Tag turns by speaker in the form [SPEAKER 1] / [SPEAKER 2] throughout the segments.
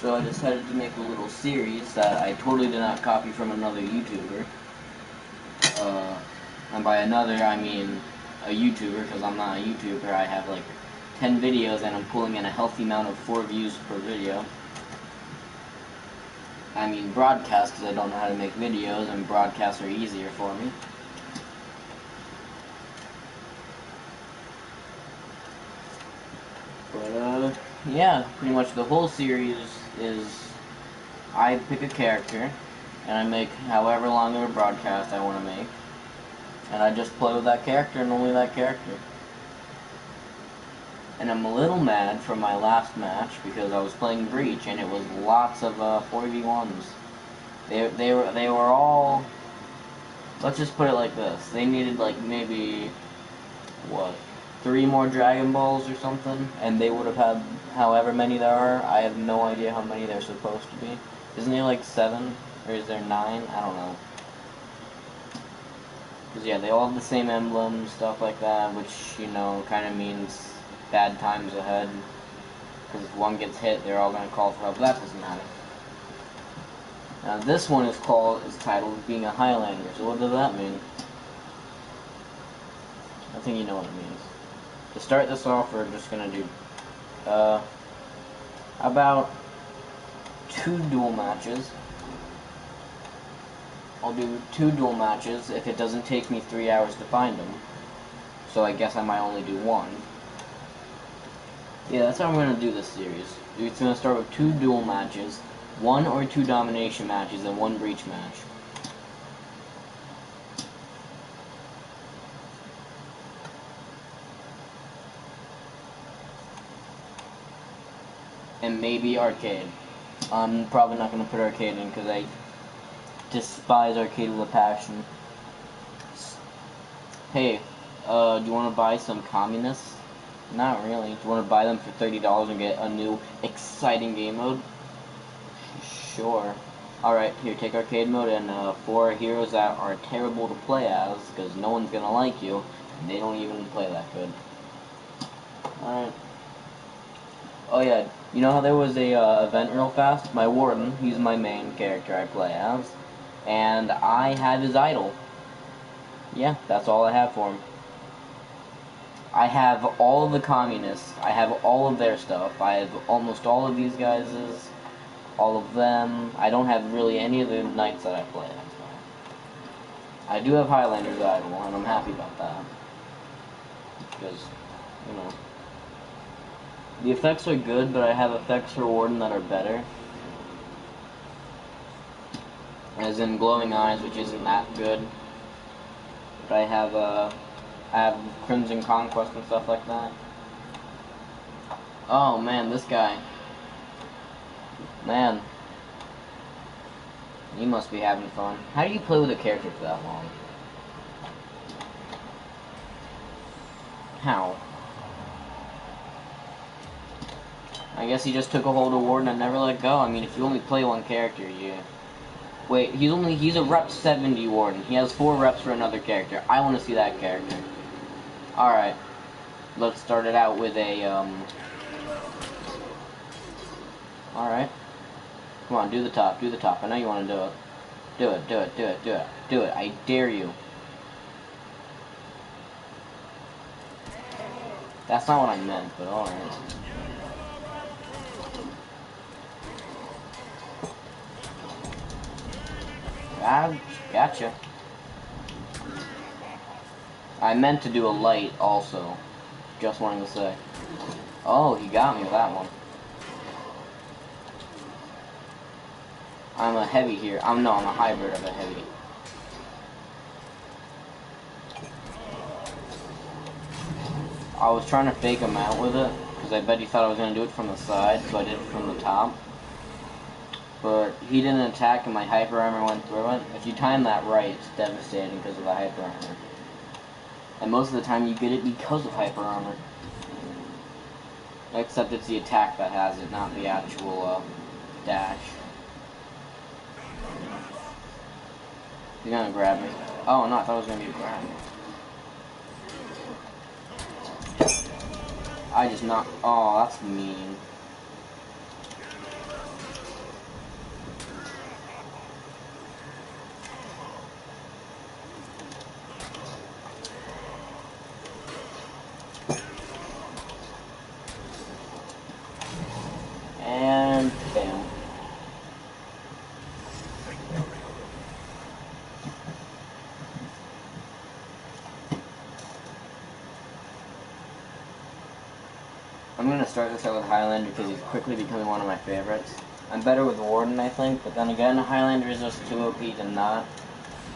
[SPEAKER 1] So I decided to make a little series that I totally did not copy from another YouTuber. And by another, I mean a YouTuber, because I'm not a YouTuber. I have like 10 videos and I'm pulling in a healthy amount of 4 views per video. I mean broadcast, because I don't know how to make videos, and broadcasts are easier for me. But, yeah, pretty much the whole series is I pick a character, and I make however long of a broadcast I want to make, and I just play with that character and only that character. And I'm a little mad from my last match because I was playing Breach and it was lots of 4v1s. They were all, let's just put it like this. They needed like maybe what, 3 more Dragon Balls or something, and they would have had however many there are. I have no idea how many they're supposed to be. Isn't there like 7 or is there 9? I don't know. Because yeah, they all have the same emblem, stuff like that, which, you know, kind of means bad times ahead. Because if one gets hit, they're all going to call for help. That doesn't matter. Now this one is titled Being a Highlander. So what does that mean? I think you know what it means. To start this off, we're just going to do about 2 duel matches. I'll do 2 duel matches if it doesn't take me 3 hours to find them. So I guess I might only do 1. Yeah, that's how I'm going to do this series. It's going to start with 2 duel matches, 1 or 2 domination matches, and 1 breach match. And maybe arcade. I'm probably not going to put arcade in because I despise arcade with a passion. Hey, do you want to buy some communists? Not really. Do you want to buy them for $30 and get a new exciting game mode? Sure. Alright, here, take arcade mode and 4 heroes that are terrible to play as, because no one's going to like you, and they don't even play that good. Alright. Oh yeah, you know how there was a event real fast? My Warden, he's my main character I play as, and I have his idol. Yeah, that's all I have for him. I have all of the communists, I have all of their stuff, I have almost all of these guys', all of them. I don't have really any of the knights that I play as. I do have Highlander's idol, and I'm happy about that. Because, you know, the effects are good, but I have effects for Warden that are better. As in glowing eyes, which isn't that good. But I have Crimson Conquest and stuff like that. Oh man, this guy. Man. You must be having fun. How do you play with a character for that long? How? I guess he just took a hold of Warden and never let go. I mean, if you only play one character, you... Wait, he's a rep 70 Warden. He has 4 reps for another character. I want to see that character. Alright. Let's start it out with a, Alright. Come on, do the top, do the top. I know you want to do it. Do it, do it, do it, do it. Do it. I dare you. That's not what I meant, but alright. Gotcha. I meant to do a light also. Just wanting to say. Oh, he got me with that one. I'm a heavy here. I'm a hybrid of a heavy. I was trying to fake him out with it, because I bet he thought I was going to do it from the side, so I did it from the top. But he didn't attack and my hyper armor went through it. If you time that right, it's devastating because of the hyper armor. And most of the time you get it because of hyper armor. Except it's the attack that has it, not the actual dash. He's gonna grab me. Oh no, I thought it was gonna be a grab. I just knocked. Oh, that's mean. gonna start this out with Highlander because he's quickly becoming one of my favorites. I'm better with Warden, I think, but then again, Highlander is just too OP to not,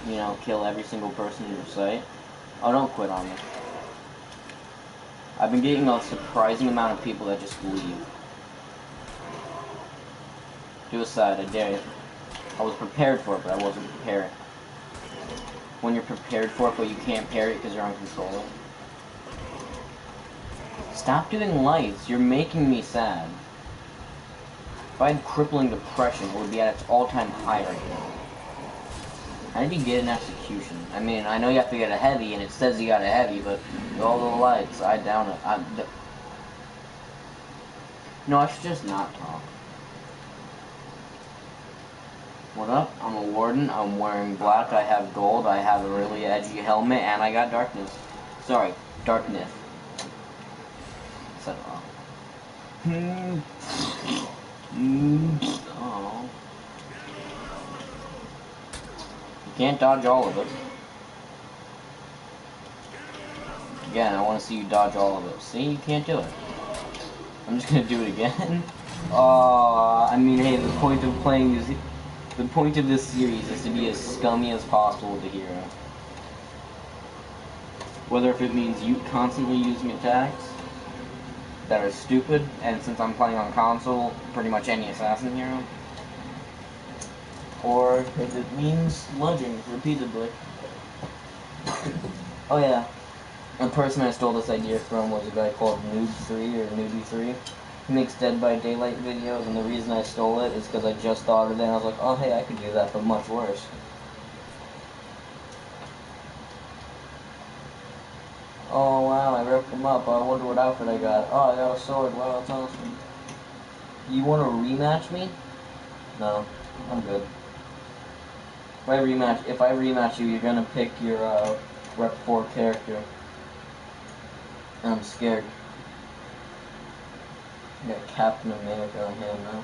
[SPEAKER 1] you know, kill every single person in your sight. Oh, don't quit on me. I've been getting a surprising amount of people that just leave. Do a side, I dare you. I was prepared for it, but I wasn't prepared. When you're prepared for it, but you can't parry it because you're uncontrolled. Stop doing lights. You're making me sad. If I had crippling depression, it would be at its all-time high right now. How did you get an execution? I mean, I know you have to get a heavy, and it says you got a heavy, but with all the lights, I down it. No, I should just not talk. What up? I'm a Warden. I'm wearing black. I have gold. I have a really edgy helmet, and I got darkness. Sorry, darkness. I said it wrong. Oh. You can't dodge all of it. Again, I want to see you dodge all of it. See, you can't do it. I'm just gonna do it again. I mean, hey, the point of playing this, the point of this series is to be as scummy as possible with the hero. Whether if it means you constantly using attacks that are stupid, and since I'm playing on console, pretty much any assassin hero, or if it means lunging repeatedly. Oh yeah, the person I stole this idea from was a guy called Noob3 or Newbie3. He makes Dead by Daylight videos, and the reason I stole it is because I just thought of it, and I was like, oh hey, I could do that, but much worse. Oh wow, I ripped him up. I wonder what outfit I got. Oh, I got a sword. Wow, that's awesome. You want to rematch me? No, I'm good. If I rematch you, you're gonna pick your Rep 4 character. And I'm scared. I got Captain America on hand now.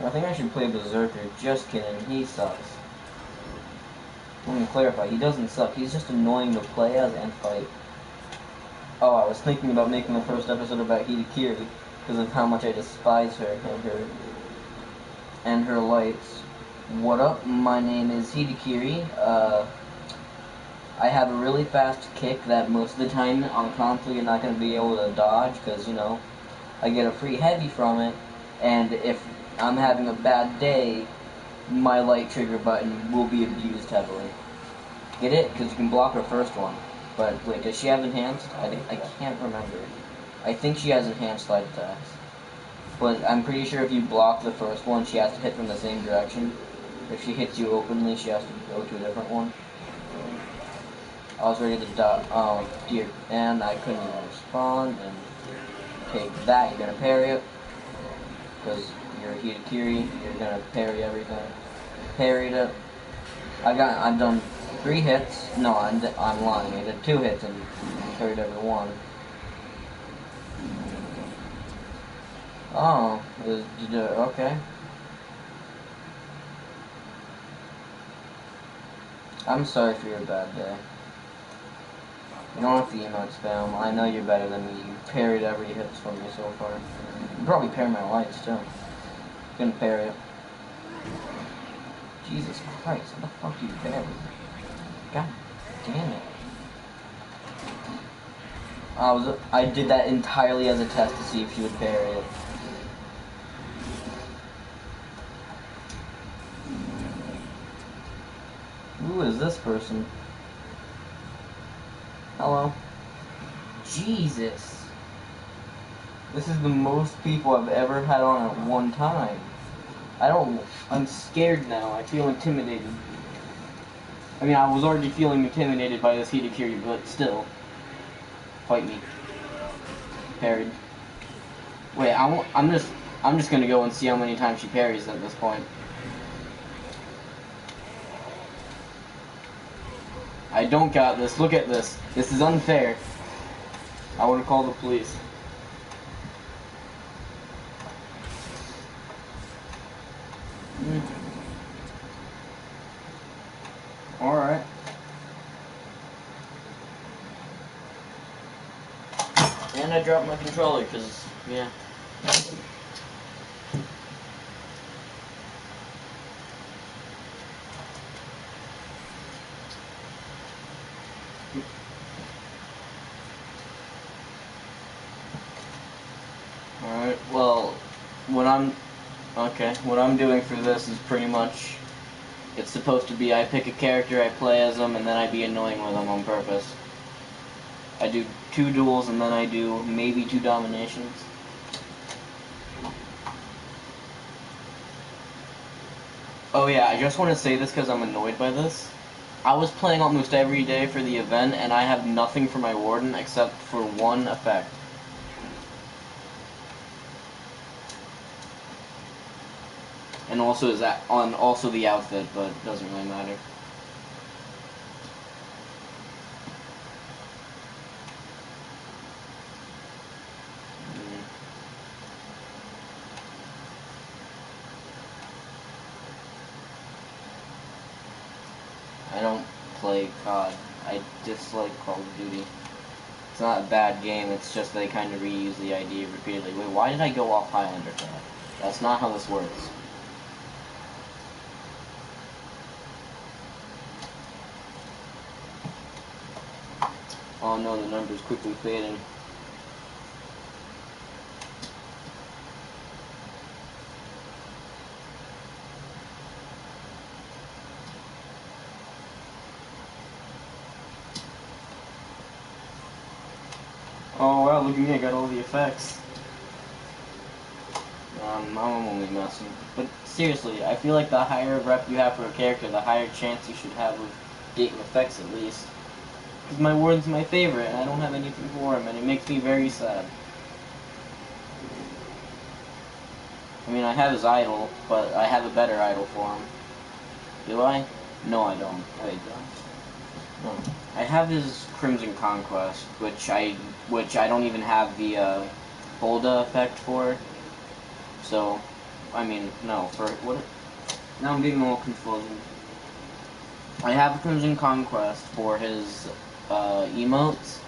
[SPEAKER 1] I think I should play Berserker. Just kidding, he sucks. Let me clarify, he doesn't suck, he's just annoying to play as and fight. Oh, I was thinking about making the first episode about Hidakiri, because of how much I despise her and her lights. What up? My name is Hidakiri. I have a really fast kick that most of the time on console you're not going to be able to dodge, because, you know, I get a free heavy from it, and if I'm having a bad day, my light trigger button will be abused heavily. Get it? Because you can block her first one. But wait, does she have enhanced? I can't remember. I think she has enhanced light attacks. But I'm pretty sure if you block the first one, she has to hit from the same direction. If she hits you openly, she has to go to a different one. I was ready to die. Oh dear. And I couldn't even respond. And take that. You're gonna parry it. Because you're a Hidakiri. You're gonna parry everything. Parried it. I've done 3 hits. No, I'm lying. I did 2 hits and parried every one. Oh, okay. I'm sorry for your bad day. You don't have to emote spam. I know you're better than me. You parried every hit from me so far. You probably parry my lights too. Couldn't parry it. Jesus Christ, how the fuck do you parry? God damn it. I did that entirely as a test to see if she would parry it. Who is this person? Hello? Jesus. This is the most people I've ever had on at one time. I'm scared now. I feel intimidated. I mean, I was already feeling intimidated by this Hidakiri, but still. Fight me. Parried. Wait, I'm just gonna go and see how many times she parries at this point. I don't got this. Look at this. This is unfair. I want to call the police. Alright. And I I dropped my controller, because, yeah. Alright, well, what I'm doing for this is pretty much, it's supposed to be I pick a character, I play as them, and then I be annoying with them on purpose. I do 2 duels, and then I do maybe 2 dominations. Oh yeah, I just want to say this because I'm annoyed by this. I was playing almost every day for the event, and I have nothing for my warden except for 1 effect. And also is that on also the outfit, but it doesn't really matter. I don't play COD. I dislike Call of Duty. It's not a bad game, it's just they kind of reuse the idea repeatedly. Wait, why did I go off Highlander for that? That's not how this works. Oh no, the number's quickly fading. Oh wow, look at me, I got all the effects. I'm only messing. But seriously, I feel like the higher rep you have for a character, the higher chance you should have of getting effects at least. Because my word's my favorite, and I don't have anything for him, and it makes me very sad. I mean, I have his idol, but I have a better idol for him. Do I? No, I don't. Wait, do I? No. I have his Crimson Conquest, which I don't even have the Bolda effect for. So, I mean, no, for what? Now I'm getting all confused. I have Crimson Conquest for his emotes,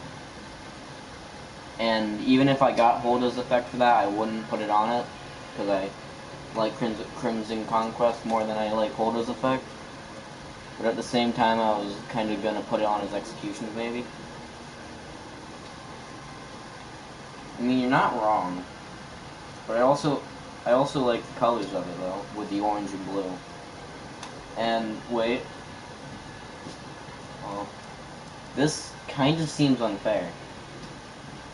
[SPEAKER 1] and even if I got Bolda's effect for that, I wouldn't put it on it, because I like Crimson Conquest more than I like Holda's effect. But at the same time, I was kind of gonna put it on his executions, maybe. I mean, you're not wrong. But I also like the colors of it, though, with the orange and blue. And, wait. Well, this kind of seems unfair.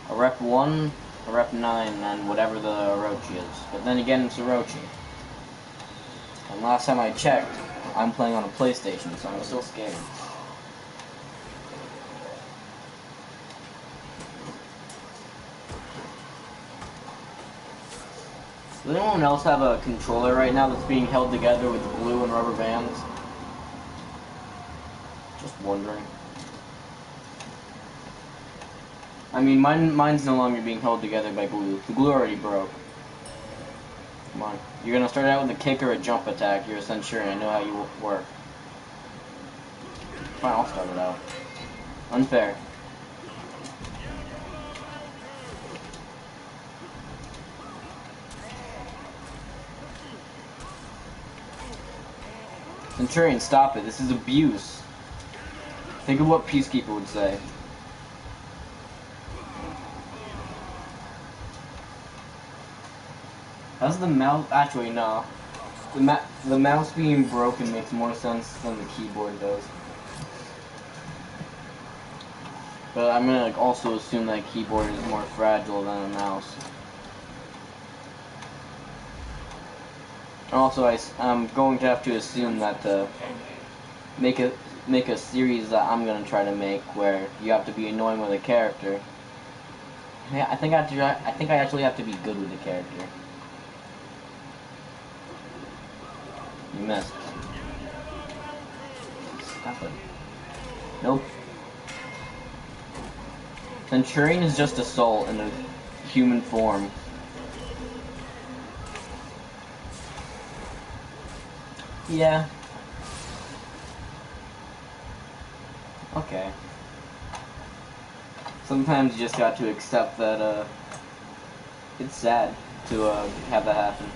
[SPEAKER 1] A rep 1, a rep 9, and whatever the Orochi is. But then again, it's Orochi. And last time I checked, I'm playing on a PlayStation, so I'm still scared. Does anyone else have a controller right now that's being held together with glue and rubber bands? Just wondering. I mean, mine's no longer being held together by glue. The glue already broke. Come on. You're gonna start out with a kick or a jump attack. You're a Centurion. I know how you work. Fine, I'll start it out. Unfair. Centurion, stop it. This is abuse. Think of what Peacekeeper would say. How's the mouse? Actually, no. The mouse being broken makes more sense than the keyboard does. But I'm gonna also assume that keyboard is more fragile than a mouse. Also, I'm going to have to assume that to make a series that I'm gonna try to make where you have to be annoying with a character. Yeah, I think I actually have to be good with the character. You missed. Stop it. Nope. Centurion is just a soul in a human form. Yeah. Okay. Sometimes you just got to accept that, it's sad to, have that happen.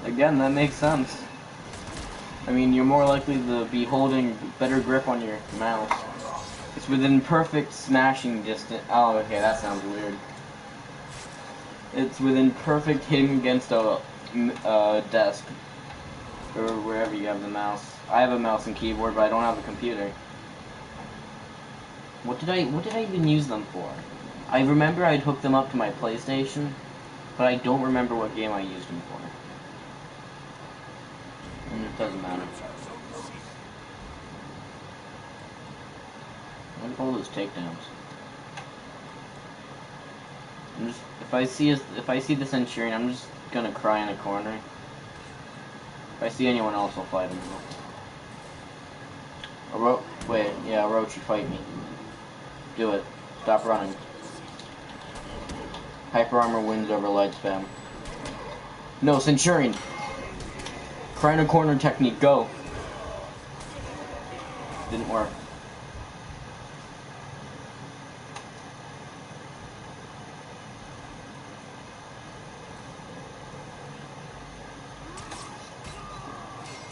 [SPEAKER 1] Again, that makes sense. I mean, you're more likely to be holding better grip on your mouse. It's within perfect smashing distance. Oh, okay, that sounds weird. It's within perfect hitting against a desk. Or wherever you have the mouse. I have a mouse and keyboard, but I don't have a computer. What did I even use them for? I remember I'd hooked them up to my PlayStation, but I don't remember what game I used them for. And it doesn't matter. Look at all those takedowns. If I see the Centurion, I'm just gonna cry in a corner. If I see anyone else, I'll fight him. Wait, yeah, Orochi, fight me. Do it. Stop running. Hyper armor wins over light spam. No, Centurion! Cry in a corner technique, go! Didn't work.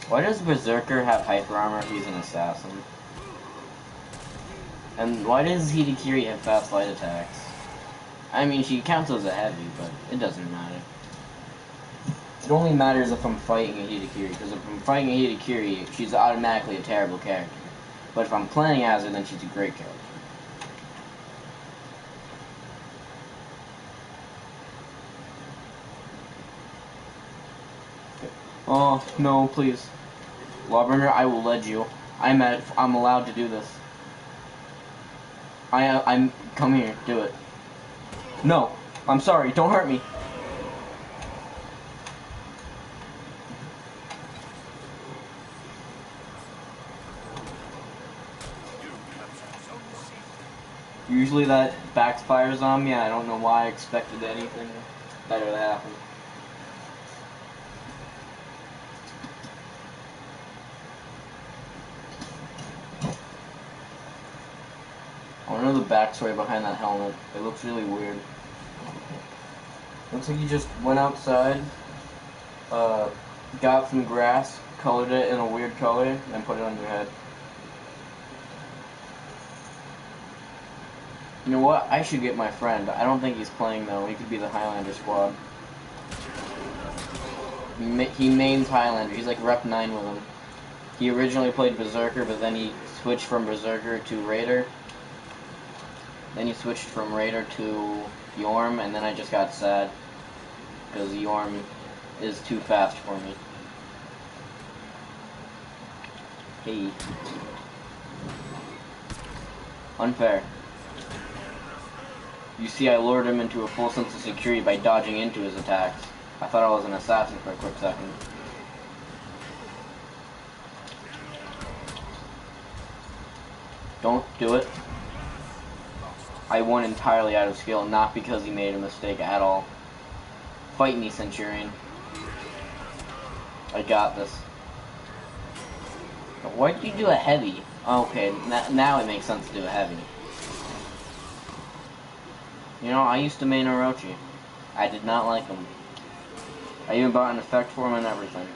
[SPEAKER 1] Why does Berserker have hyper armor if he's an assassin? And why does Hidekiri have fast light attacks? I mean, she counts as a heavy, but it doesn't matter. It only matters if I'm fighting a Hidekiri, because if I'm fighting a Hidekiri, she's automatically a terrible character. But if I'm playing as her, then she's a great character. Oh, no, please. Lawbringer, I will lead you. I'm allowed to do this. I'm, come here, do it. No, I'm sorry, don't hurt me. Usually that backfires on me. I don't know why I expected anything better to happen. I want to know the backstory behind that helmet. It looks really weird. Looks like you just went outside, got some grass, colored it in a weird color, and put it on your head. You know what? I should get my friend. I don't think he's playing though. He could be the Highlander squad. He mains Highlander. He's like Rep 9 with him. He originally played Berserker, but then he switched from Berserker to Raider. Then he switched from Raider to Yorm, and then I just got sad. Because Yorm is too fast for me. Hey. Unfair. You see, I lured him into a full sense of security by dodging into his attacks. I thought I was an assassin for a quick second. Don't do it. I won entirely out of skill, not because he made a mistake at all. Fight me, Centurion. I got this. Why did you do a heavy? Okay, now it makes sense to do a heavy. You know, I used to main Orochi. I did not like him. I even bought an effect for him and everything.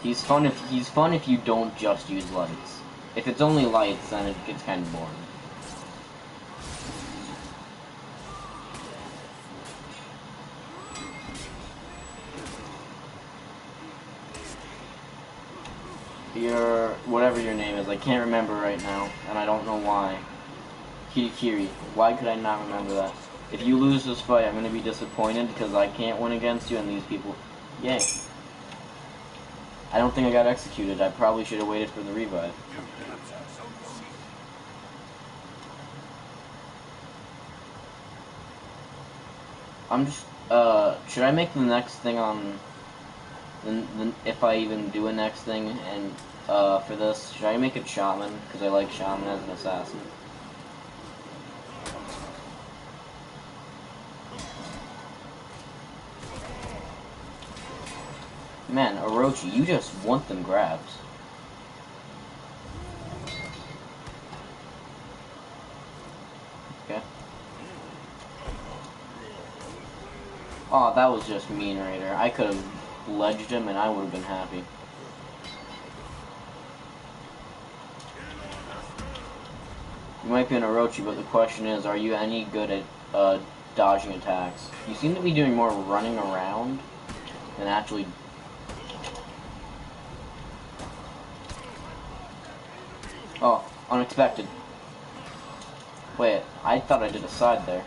[SPEAKER 1] He's fun if you don't just use lights. If it's only lights, then it gets kind of boring. Whatever your name is, I can't remember right now, and I don't know why. Hidekiri. Why could I not remember that? If you lose this fight, I'm gonna be disappointed because I can't win against you and these people. Yay. I don't think I got executed. I probably should have waited for the revive. I'm just, should I make the next thing on, if I even do a next thing, and, for this, should I make it Shaman? Because I like Shaman as an assassin. Man, Orochi, you just want them grabs. Okay. Oh, that was just mean right there. I could have ledged him and I would have been happy. You might be an Orochi, but the question is, are you any good at dodging attacks? You seem to be doing more running around than actually... Oh, unexpected. Wait, I thought I did a side there.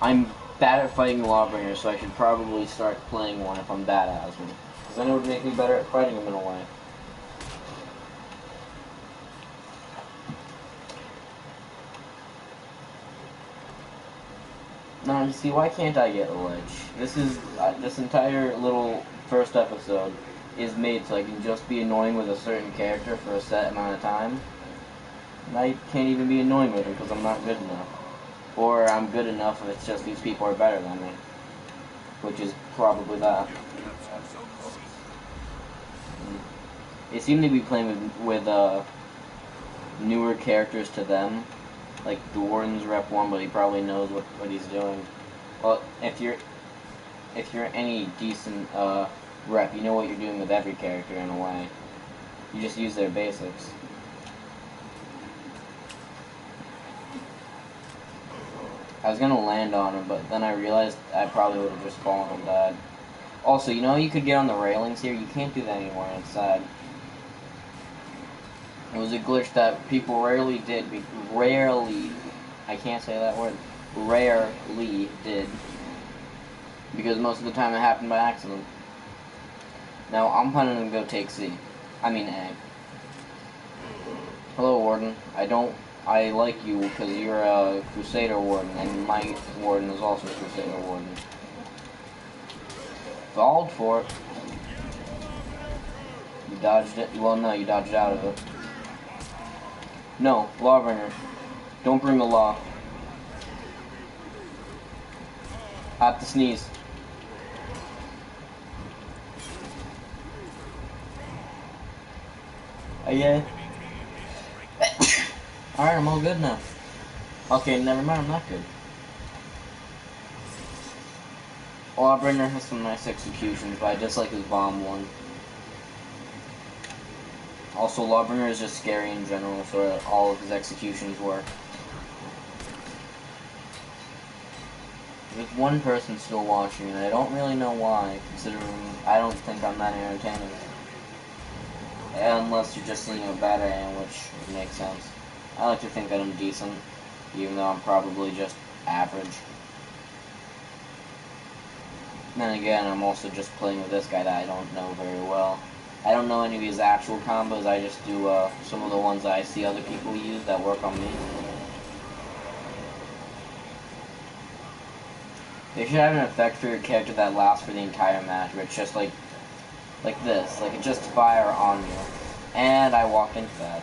[SPEAKER 1] I'm bad at fighting Lawbringers, so I should probably start playing one if I'm bad at them. Because then it would make me better at fighting them in a way. Now, you see, why can't I get a ledge? This entire little first episode is made so I can just be annoying with a certain character for a set amount of time. And I can't even be annoying with him because I'm not good enough. Or I'm good enough if it's just these people are better than me. Which is probably that. They seem to be playing with newer characters to them. Like, the Warden's Rep 1, but he probably knows what he's doing. Well, if you're any decent rep, you know what you're doing with every character in a way. You just use their basics. I was gonna land on him, but then I realized I probably would have just fallen and died. Also, you know you could get on the railings here? You can't do that anymore inside. It was a glitch that people rarely did. Rarely, I can't say that word. Rarely did. Because most of the time it happened by accident. Now, I'm planning to go take C. I mean A. Hello, Warden. I like you because you're a Crusader Warden, and my Warden is also a Crusader Warden. Followed for it. You dodged it? Well, no, you dodged out of it. No, Lawbringer. Don't bring the law. I have to sneeze. Yeah. Alright, I'm all good now. Okay, never mind, I'm not good. Lawbringer has some nice executions, but I dislike his bomb one. Also, Lawbringer is just scary in general, so all of his executions work. There's one person still watching, and I don't really know why, considering I don't think I'm that entertaining. Unless you're just seeing how bad I am, which makes sense. I like to think that I'm decent, even though I'm probably just average. And then again, I'm also just playing with this guy that I don't know very well. I don't know any of his actual combos, I just do some of the ones that I see other people use that work on me. They should have an effect for your character that lasts for the entire match, where it's just like this, like it just fire on you. And I walked into that.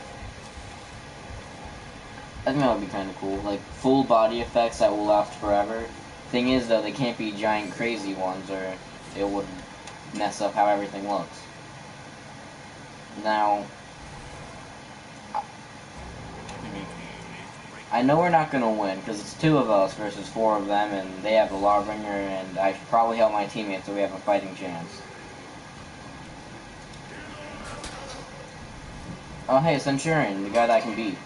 [SPEAKER 1] I think that would be kind of cool, like full body effects that will last forever. Thing is though, they can't be giant crazy ones or it would mess up how everything looks. Now, I know we're not going to win, because it's 2 of us versus 4 of them, and they have the Lawbringer, and I should probably help my teammates so we have a fighting chance. Oh hey, Centurion, the guy that I can beat.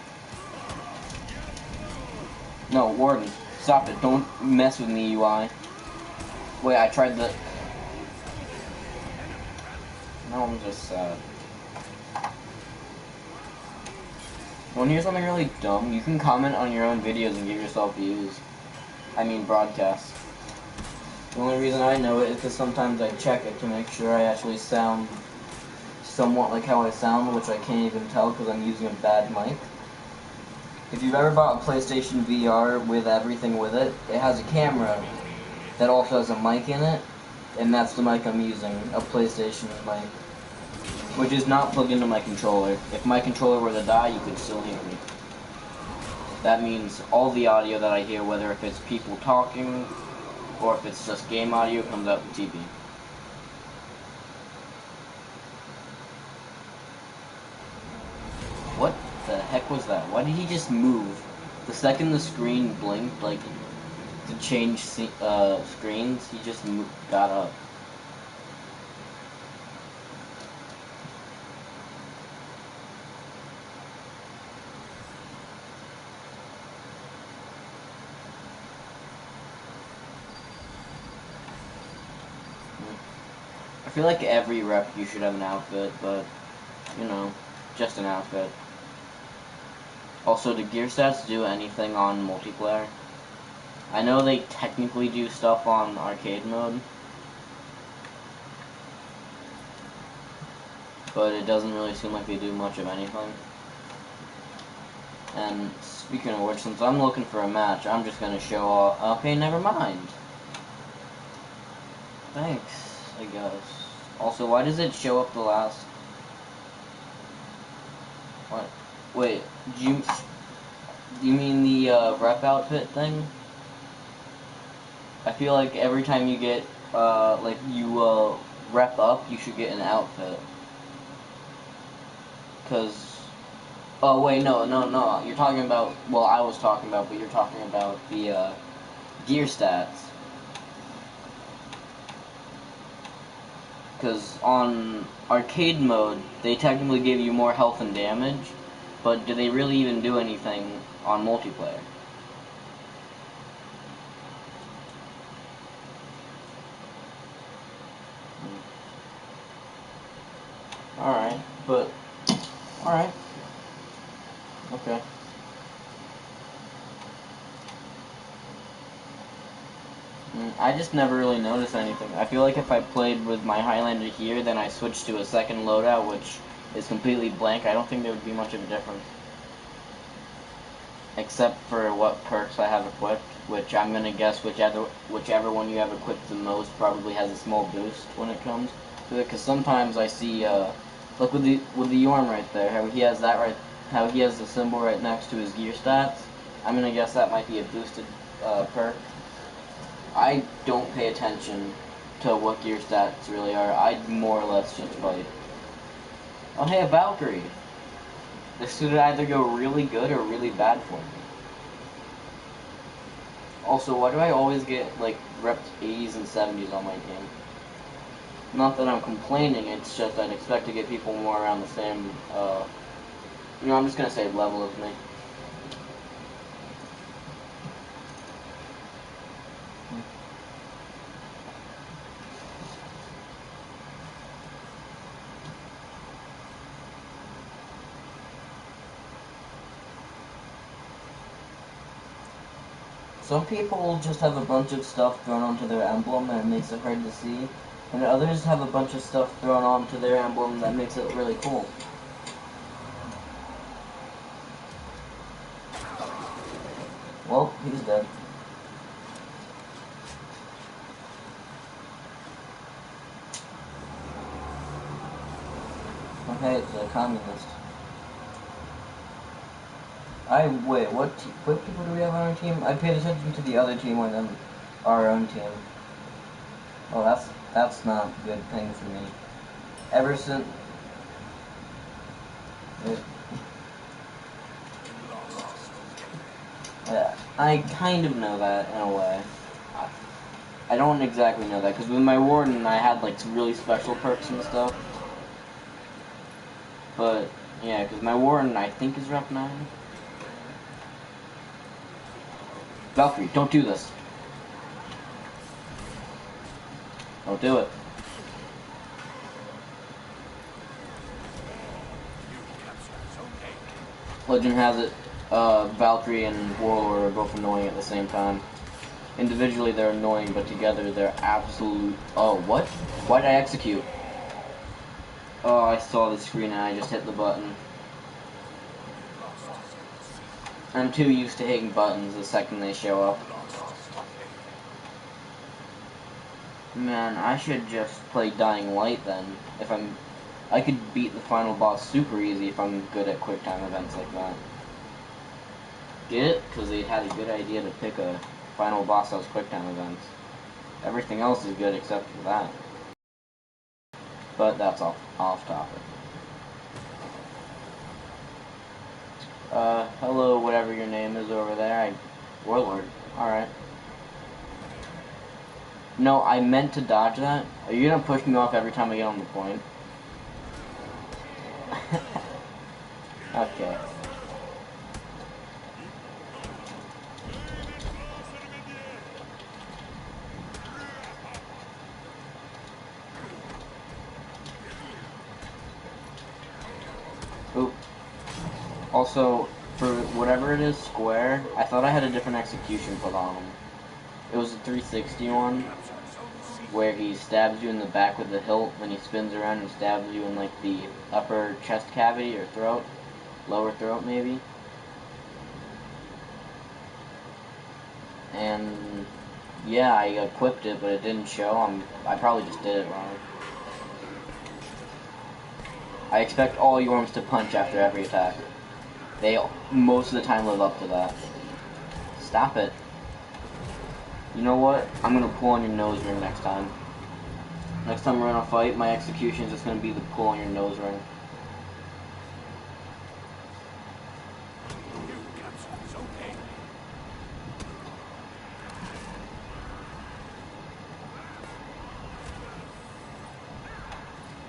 [SPEAKER 1] No, Warden, stop it, don't mess with me, UI. Wait, I tried the... No, I'm just sad. Want to hear something really dumb? You can comment on your own videos and give yourself views. I mean broadcasts. The only reason I know it is because sometimes I check it to make sure I actually sound somewhat like how I sound, which I can't even tell because I'm using a bad mic. If you've ever bought a PlayStation VR with everything with it, it has a camera that also has a mic in it, and that's the mic I'm using, a PlayStation mic, which is not plugged into my controller. If my controller were to die, you could still hear me. That means all the audio that I hear, whether if it's people talking or if it's just game audio, comes out the TV. What the heck was that? Why did he just move? The second the screen blinked, like, to change screens, he just got up. I feel like every rep you should have an outfit, but, you know, just an outfit. Also, do gear stats do anything on multiplayer? I know they technically do stuff on arcade mode, but it doesn't really seem like they do much of anything. And speaking of which, since I'm looking for a match, I'm just gonna show off. Okay, never mind. Thanks, I guess. Also, why does it show up the last? What? Wait, do you mean the rep outfit thing? I feel like every time you get like you rep up, you should get an outfit. Cause oh wait, no. You're talking about, well, I was talking about, but you're talking about the gear stats. Because on arcade mode, they technically give you more health and damage, but do they really even do anything on multiplayer? Alright, but, alright, okay. I just never really noticed anything. I feel like if I played with my Highlander here, then I switched to a second loadout, which is completely blank, I don't think there would be much of a difference. Except for what perks I have equipped, which I'm gonna guess whichever one you have equipped the most probably has a small boost when it comes to it. Because sometimes I see, look with the Yorm right there, how he has how he has the symbol right next to his gear stats. I'm gonna guess that might be a boosted perk. I don't pay attention to what gear stats really are. I more or less just fight. Oh hey, a Valkyrie. This could either go really good or really bad for me. Also, why do I always get, like, repped 80s and 70s on my team? Not that I'm complaining, it's just I'd expect to get people more around the same, I'm just gonna say level of me. Some people just have a bunch of stuff thrown onto their emblem and it makes it hard to see, and others have a bunch of stuff thrown onto their emblem that makes it really cool. Well, he's dead. Okay, it's a communist. Wait, what people do we have on our team? I paid attention to the other team more than our own team. Well, that's not a good thing for me. Ever since... Yeah, I kind of know that, in a way. I don't exactly know that, because with my Warden, I had, like, some really special perks and stuff. But, yeah, because my Warden, I think, is Rep 9. Valkyrie, don't do this. Don't do it. Legend has it, Valkyrie and Warlord are both annoying at the same time. Individually they're annoying, but together they're absolute... Oh, what? Why did I execute? Oh, I saw the screen and I just hit the button. I'm too used to hitting buttons the second they show up. Man, I should just play Dying Light then. I could beat the final boss super easy if I'm good at quick time events like that. Get it? Because they had a good idea to pick a final boss that was quick time events. Everything else is good except for that. But that's off topic. Hello, whatever your name is over there. Warlord. Alright. No, I meant to dodge that. Are you gonna push me off every time I get on the point? Okay. Oop. Also, for whatever it is, square, I thought I had a different execution put on him. It was a 360 one, where he stabs you in the back with the hilt, then he spins around and stabs you in, like, the upper chest cavity or throat. Lower throat, maybe. And, yeah, I equipped it, but it didn't show. I probably just did it wrong. I expect all Yorms to punch after every attack. They, most of the time, live up to that. Stop it. You know what? I'm gonna pull on your nose ring next time. Next time we're in a fight, my execution is just gonna be the pull on your nose ring.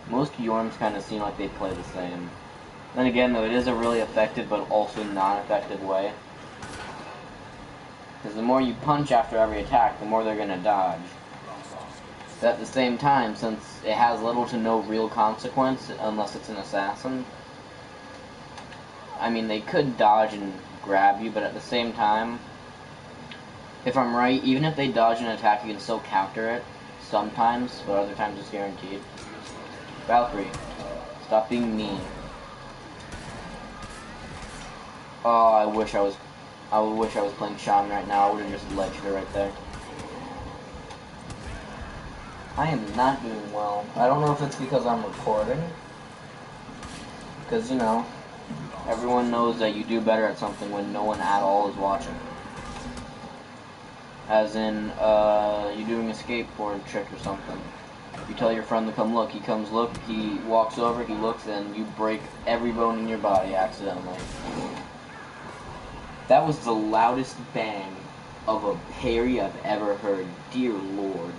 [SPEAKER 1] Most Yorms kind of seem like they play the same. Then again, though, it is a really effective but also non-effective way. Because the more you punch after every attack, the more they're gonna dodge. But at the same time, since it has little to no real consequence, unless it's an assassin, I mean, they could dodge and grab you, but at the same time, if I'm right, even if they dodge an attack, you can still counter it sometimes, but other times it's guaranteed. Valkyrie, stop being mean. Oh, I wish I was playing Shaman right now. I would have just ledged her right there. I am not doing well. I don't know if it's because I'm recording. Because, you know, everyone knows that you do better at something when no one at all is watching. As in, you're doing a skateboard trick or something. You tell your friend to come look, he comes look, he walks over, he looks, and you break every bone in your body accidentally. That was the loudest bang of a parry I've ever heard. Dear Lord.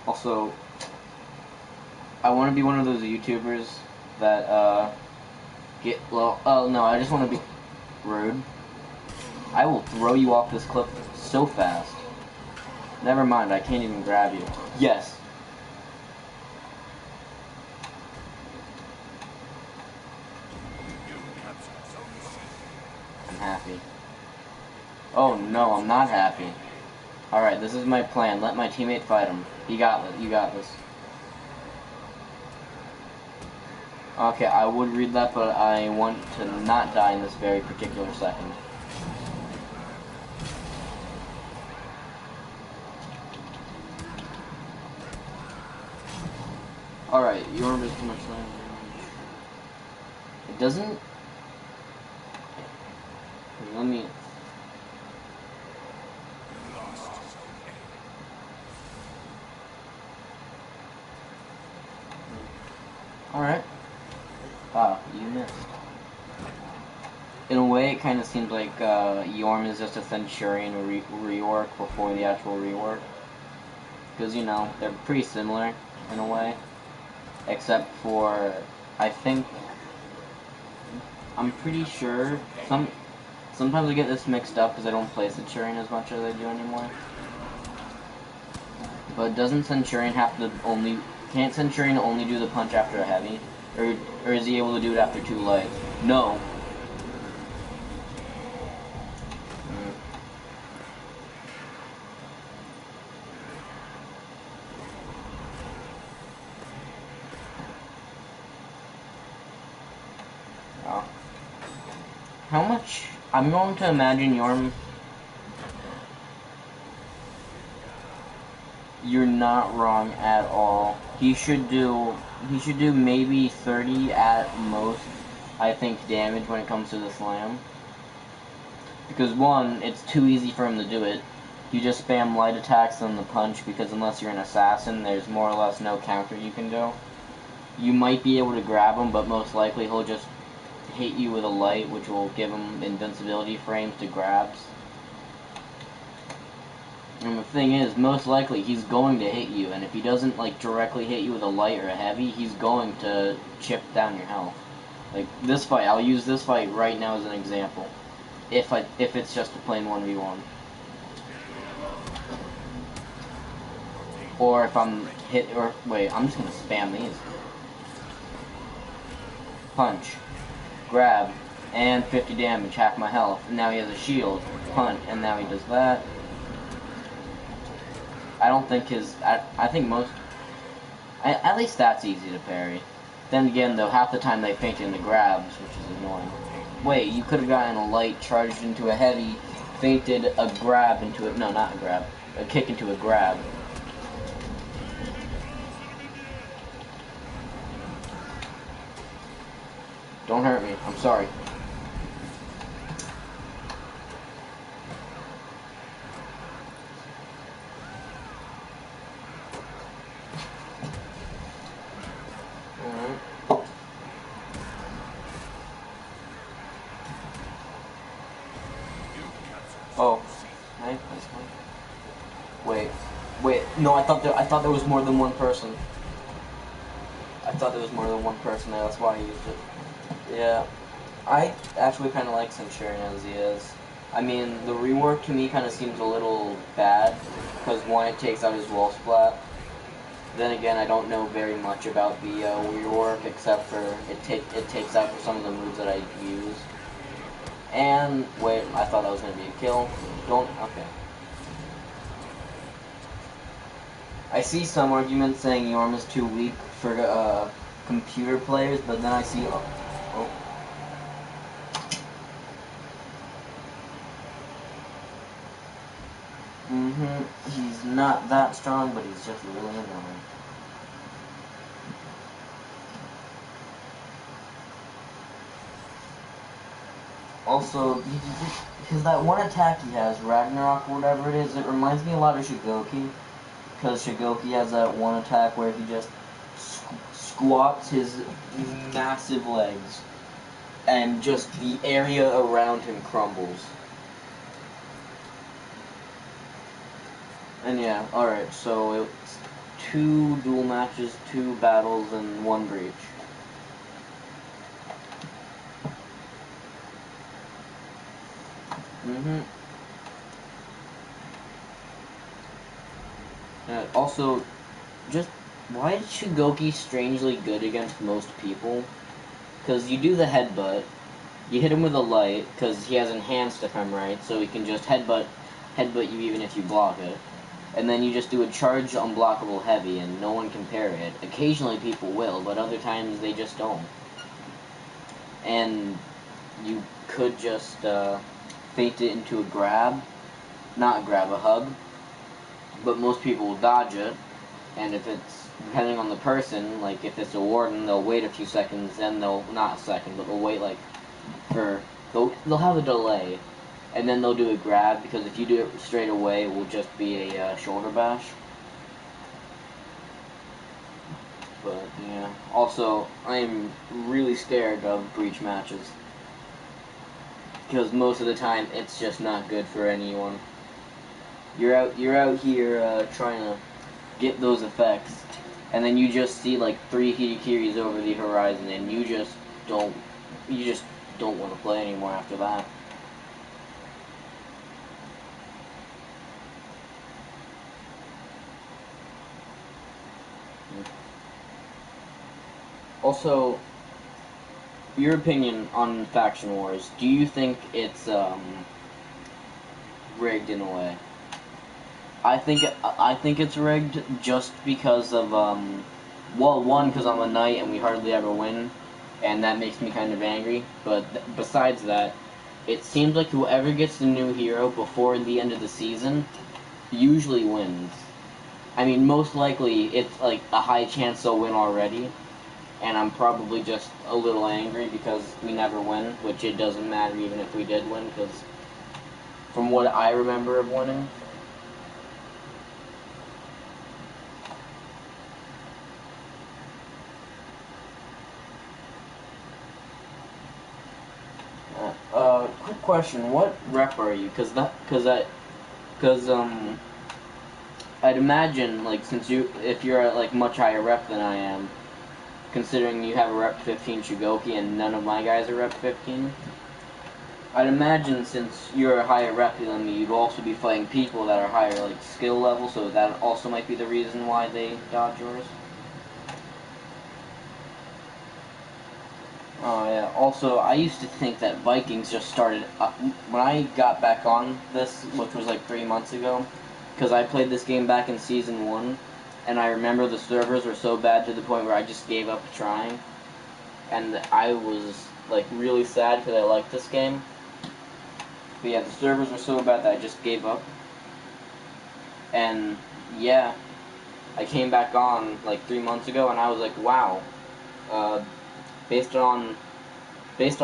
[SPEAKER 1] Also, I want to be one of those YouTubers that, no, I just want to be rude. I will throw you off this cliff so fast. Never mind, I can't even grab you. Yes. I'm happy. Oh no, I'm not happy. Alright, this is my plan. Let my teammate fight him. You got this. Okay, I would read that, but I want to not die in this very particular second. Alright, your arm is too much damage. It doesn't... Let me... Alright. Wow, you missed. In a way, it kind of seems like Yorm is just a Centurion rework before the actual rework. Because, you know, they're pretty similar in a way. Except for, I'm pretty sure, sometimes I get this mixed up because I don't play Centurion as much as I do anymore. But doesn't Centurion have to can't Centurion only do the punch after a heavy? Or is he able to do it after 2 light? No. Oh. How much? I'm going to imagine you're not wrong at all. He should do maybe 30 at most, I think, damage when it comes to the slam. Because one, it's too easy for him to do it. You just spam light attacks and the punch, because unless you're an assassin, there's more or less no counter you can do. You might be able to grab him, but most likely he'll just hit you with a light, which will give him invincibility frames to grabs. And the thing is, most likely he's going to hit you, and if he doesn't like directly hit you with a light or a heavy, he's going to chip down your health. Like this fight, I'll use this fight right now as an example. If it's just a plain 1v1. Or if I'm hit, or wait, I'm just gonna spam these. Punch, grab, and 50 damage, half my health. And now he has a shield, punch, and now he does that. I don't think I think most, at least that's easy to parry. Then again, though, half the time they feint into grabs, which is annoying. Wait, you could have gotten a light, charged into a heavy, feinted a grab into it. No, not a grab. A kick into a grab. Don't hurt me. I'm sorry. Oh, nice. Wait. No, I thought there was more than one person. I thought there was more than one person there. That's why I used it. Yeah, I actually kind of like Centurion as he is. I mean, the rework to me kind of seems a little bad because one, it takes out his wall splat. Then again, I don't know very much about the rework except for it takes out for some of the moves that I use. And wait, I thought that was gonna be a kill. Okay. I see some arguments saying Yorm is too weak for computer players, but then I see he's not that strong, but he's just really annoying. Also, because that one attack he has, Ragnarok or whatever it is, it reminds me a lot of Shigoki. Because Shigoki has that one attack where he just squats his massive legs, and just the area around him crumbles. And yeah, alright, so it's 2 duel matches, 2 battles, and 1 breach. Also, just, why is Shigoki strangely good against most people? Because you do the headbutt, you hit him with a light, because he has enhanced if I'm right, so he can just headbutt you even if you block it. And then you just do a charged unblockable heavy, and no one can parry it. Occasionally people will, but other times they just don't. And you could just feint it into a grab. Not a grab, a hug. But most people will dodge it. And if it's, depending on the person, like if it's a warden, they'll wait a few seconds, then they'll, not a second, but they'll wait like they'll have a delay. And then they'll do a grab, because if you do it straight away, it will just be a shoulder bash. But, yeah. Also, I'm really scared of breach matches. Because most of the time, it's just not good for anyone. You're out here trying to get those effects, and then you just see like 3 Hitakiris over the horizon, and you just don't want to play anymore after that. Also, your opinion on Faction Wars. Do you think it's rigged in a way? I think it's rigged just because of well, one, because I'm a knight and we hardly ever win, and that makes me kind of angry. But besides that, it seems like whoever gets the new hero before the end of the season usually wins. I mean, most likely it's like a high chance they'll win already, and I'm probably just a little angry because we never win, which it doesn't matter even if we did win, because from what I remember of winning, quick question. What rep are you? I'd imagine, like, if you're at, like, much higher rep than I am, considering you have a rep 15 Shugoki and none of my guys are rep 15, I'd imagine since you're a higher rep than me, you'd also be fighting people that are higher, like, skill level, so that also might be the reason why they dodge yours. Oh, yeah. Also, I used to think that Vikings just started... when I got back on this, which was like 3 months ago, because I played this game back in Season 1, and I remember the servers were so bad to the point where I just gave up trying. And I was, like, really sad because I liked this game. But yeah, the servers were so bad that I just gave up. And, yeah, I came back on, like, 3 months ago, and I was like, wow. Based on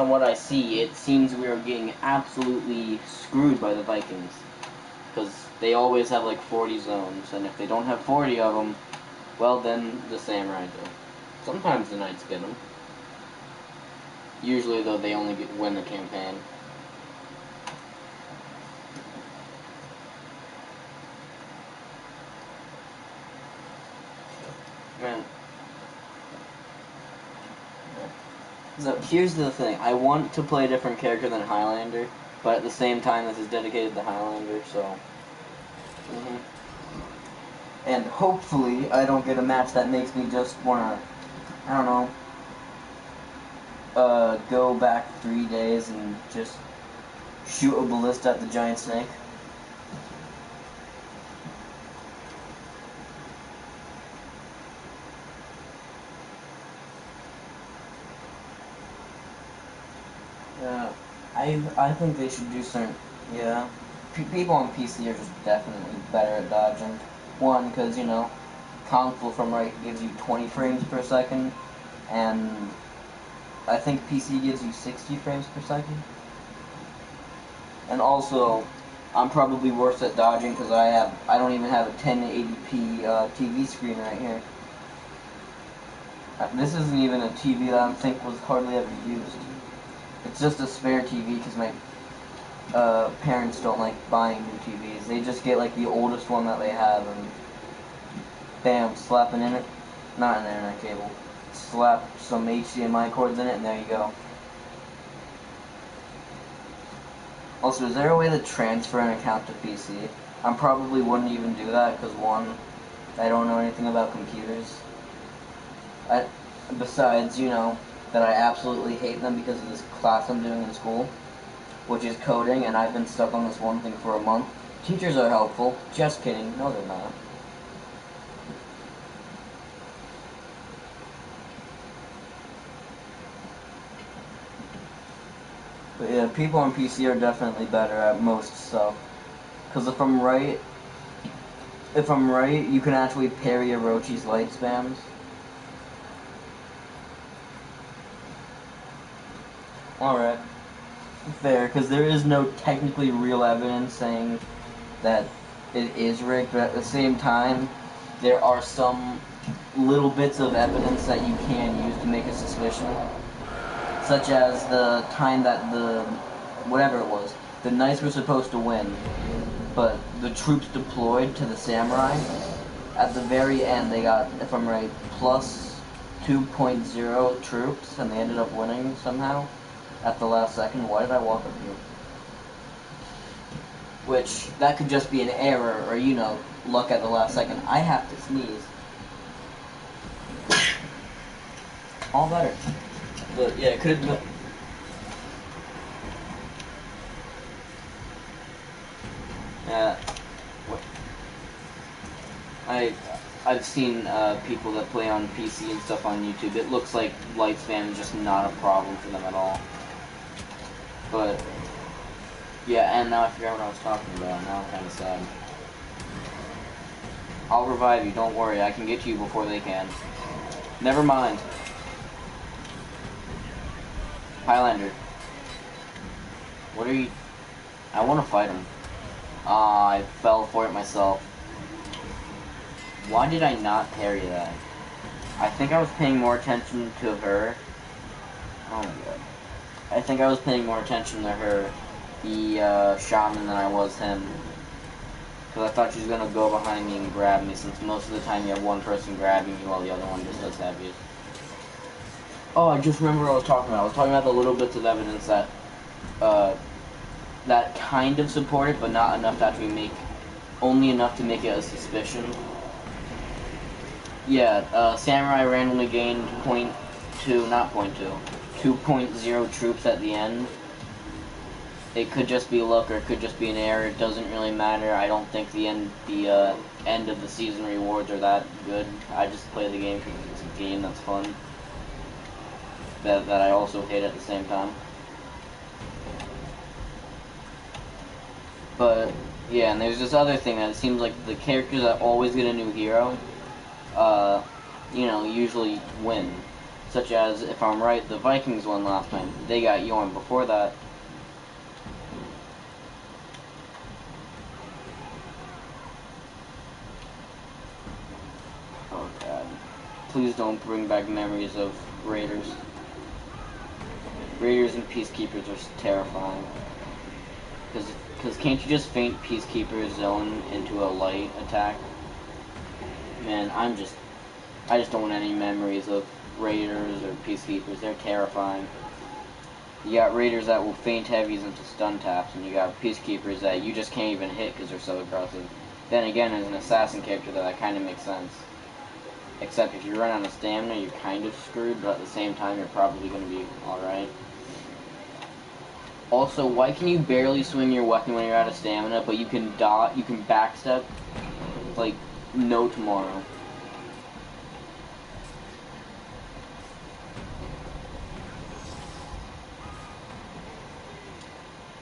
[SPEAKER 1] what I see, it seems we are getting absolutely screwed by the Vikings. Because they always have like 40 zones, and if they don't have 40 of them, well then the Samurai do. Sometimes the Knights get them. Usually though, they only win the campaign. Man. So here's the thing, I want to play a different character than Highlander, but at the same time this is dedicated to Highlander, so... And hopefully I don't get a match that makes me just wanna, I don't know, go back 3 days and just shoot a ballista at the giant snake. Yeah, I think they should do certain, yeah. People on PC are just definitely better at dodging. One, because, you know, console from right gives you 20 frames per second, and I think PC gives you 60 frames per second. And also, I'm probably worse at dodging because I don't even have a 1080p TV screen right here. This isn't even a TV that I think was hardly ever used. It's just a spare TV because my parents don't like buying new TVs. They just get like the oldest one that they have and bam, slap an internet, not an internet cable, slap some HDMI cords in it and there you go. Also, is there a way to transfer an account to PC? I probably wouldn't even do that because one, I don't know anything about computers. Besides, you know, that I absolutely hate them because of this class I'm doing in school, which is coding, and I've been stuck on this one thing for a month. Teachers are helpful. Just kidding. No, they're not. But yeah, people on PC are definitely better at most stuff. Because if I'm right, you can actually parry Orochi's light spams. Alright. Fair, because there is no technically real evidence saying that it is rigged, but at the same time, there are some little bits of evidence that you can use to make a suspicion. Such as the time that whatever it was, the Knights were supposed to win, but the troops deployed to the Samurai, at the very end they got, if I'm right, plus 2.0 troops, and they ended up winning somehow at the last second. Why did I walk up here? Which, that could just be an error, or, you know, luck at the last second. I have to sneeze. All better. But, yeah, it could have been... Yeah. I've seen people that play on PC and stuff on YouTube. It looks like lifespan is just not a problem for them at all. But, yeah, and now I forgot what I was talking about. Now I'm kind of sad. I'll revive you, don't worry. I can get to you before they can. Never mind. Highlander. What are you... I want to fight him. Ah, I fell for it myself. Why did I not parry that? I think I was paying more attention to her. Oh my god. I think I was paying more attention to her the shaman than I was him. Because I thought she was going to go behind me and grab me, since most of the time you have one person grabbing you while the other one just does heavies. Oh, I just remember what I was talking about. I was talking about the little bits of evidence that, that kind of support it, but not enough to actually make, only enough to make it a suspicion. Yeah, Samurai randomly gained 2.0 troops at the end. It could just be luck, or it could just be an error. It doesn't really matter. I don't think the end of the season rewards are that good. I just play the game because it's a game that's fun. That I also hate at the same time. But yeah, and there's this other thing that it seems like the characters that always get a new hero, you know, usually win. Such as, if I'm right, the Vikings won last time. They got Yorn. Before that, oh god. Please don't bring back memories of Raiders. Raiders and Peacekeepers are terrifying. Because can't you just feint Peacekeeper's zone into a light attack? Man, I just don't want any memories of Raiders or Peacekeepers. They're terrifying. You got Raiders that will feint heavies into stun taps, and you got Peacekeepers that you just can't even hit because they're so aggressive. Then again, as an assassin character, that kind of makes sense. Except if you run out of stamina, you're kind of screwed, but at the same time, you're probably going to be alright. Also, why can you barely swing your weapon when you're out of stamina, but you can backstep like no tomorrow?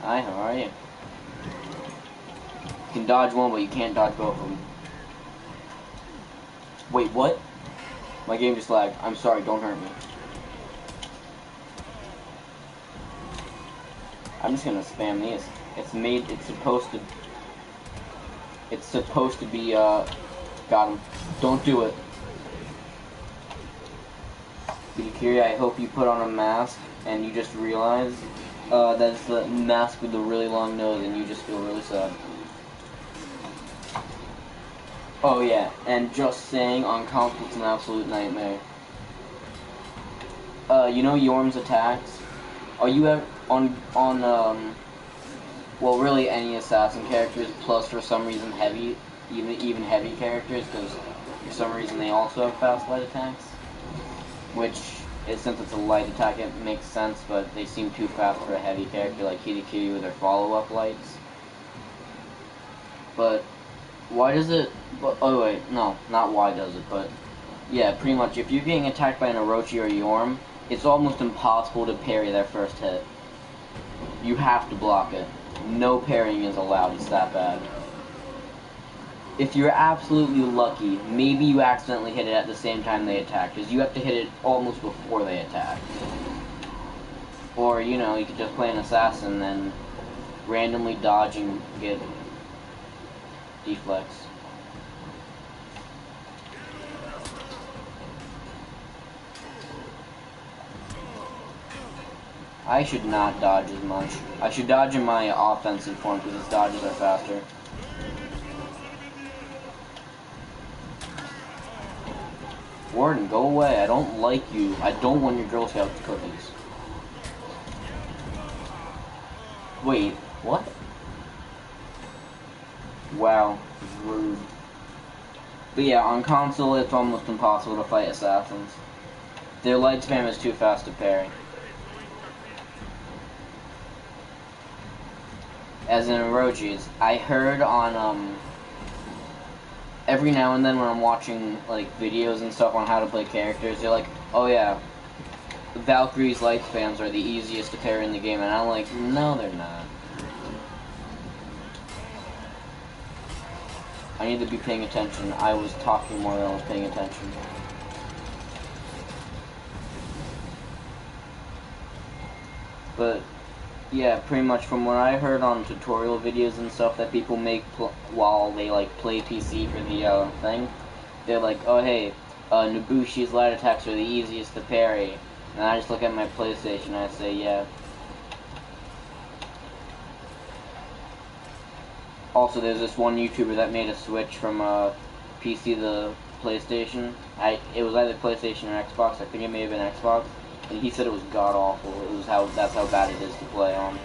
[SPEAKER 1] Hi, how are you? You can dodge one, but you can't dodge both of them. Wait, what? My game just lagged. I'm sorry, don't hurt me. I'm just gonna spam these. It's supposed to be, got him. Don't do it. Kiri, I hope you put on a mask and you just realize, that's the mask with the really long nose and you just feel really sad. Oh yeah, and just saying, on console it's an absolute nightmare. You know Yorm's attacks? Are you ever, well, really any assassin characters, plus for some reason heavy, even heavy characters, because for some reason they also have fast light attacks. Which, since it's a light attack, it makes sense, but they seem too fast for a heavy character like Kirikiri with their follow-up lights. But, why does it, oh wait, no, not why does it, but, yeah, pretty much, if you're getting attacked by an Orochi or Yorm, it's almost impossible to parry their first hit. You have to block it. No parrying is allowed, it's that bad. If you're absolutely lucky, maybe you accidentally hit it at the same time they attack, because you have to hit it almost before they attack. Or, you know, you could just play an assassin and randomly dodge and get deflex. I should not dodge as much. I should dodge in my offensive form, because its dodges are faster. Warden, go away. I don't like you. I don't want your Girl Scout cookies. Wait, what? Wow, rude. But yeah, on console it's almost impossible to fight assassins. Their light spam is too fast to parry. As in Orochi's, I heard on, every now and then when I'm watching, like, videos and stuff on how to play characters, they're like, oh yeah, Valkyrie's light spams are the easiest to parry in the game, and I'm like, no, they're not. I need to be paying attention. I was talking more than I was paying attention. But, yeah, pretty much from what I heard on tutorial videos and stuff that people make while they, like, play PC for the, thing, they're like, oh hey, Nobushi's light attacks are the easiest to parry. And I just look at my PlayStation and I say, yeah. Also, there's this one YouTuber that made a switch from PC to PlayStation. It was either PlayStation or Xbox. I think it may have been Xbox. And he said it was god awful. That's how bad it is to play on.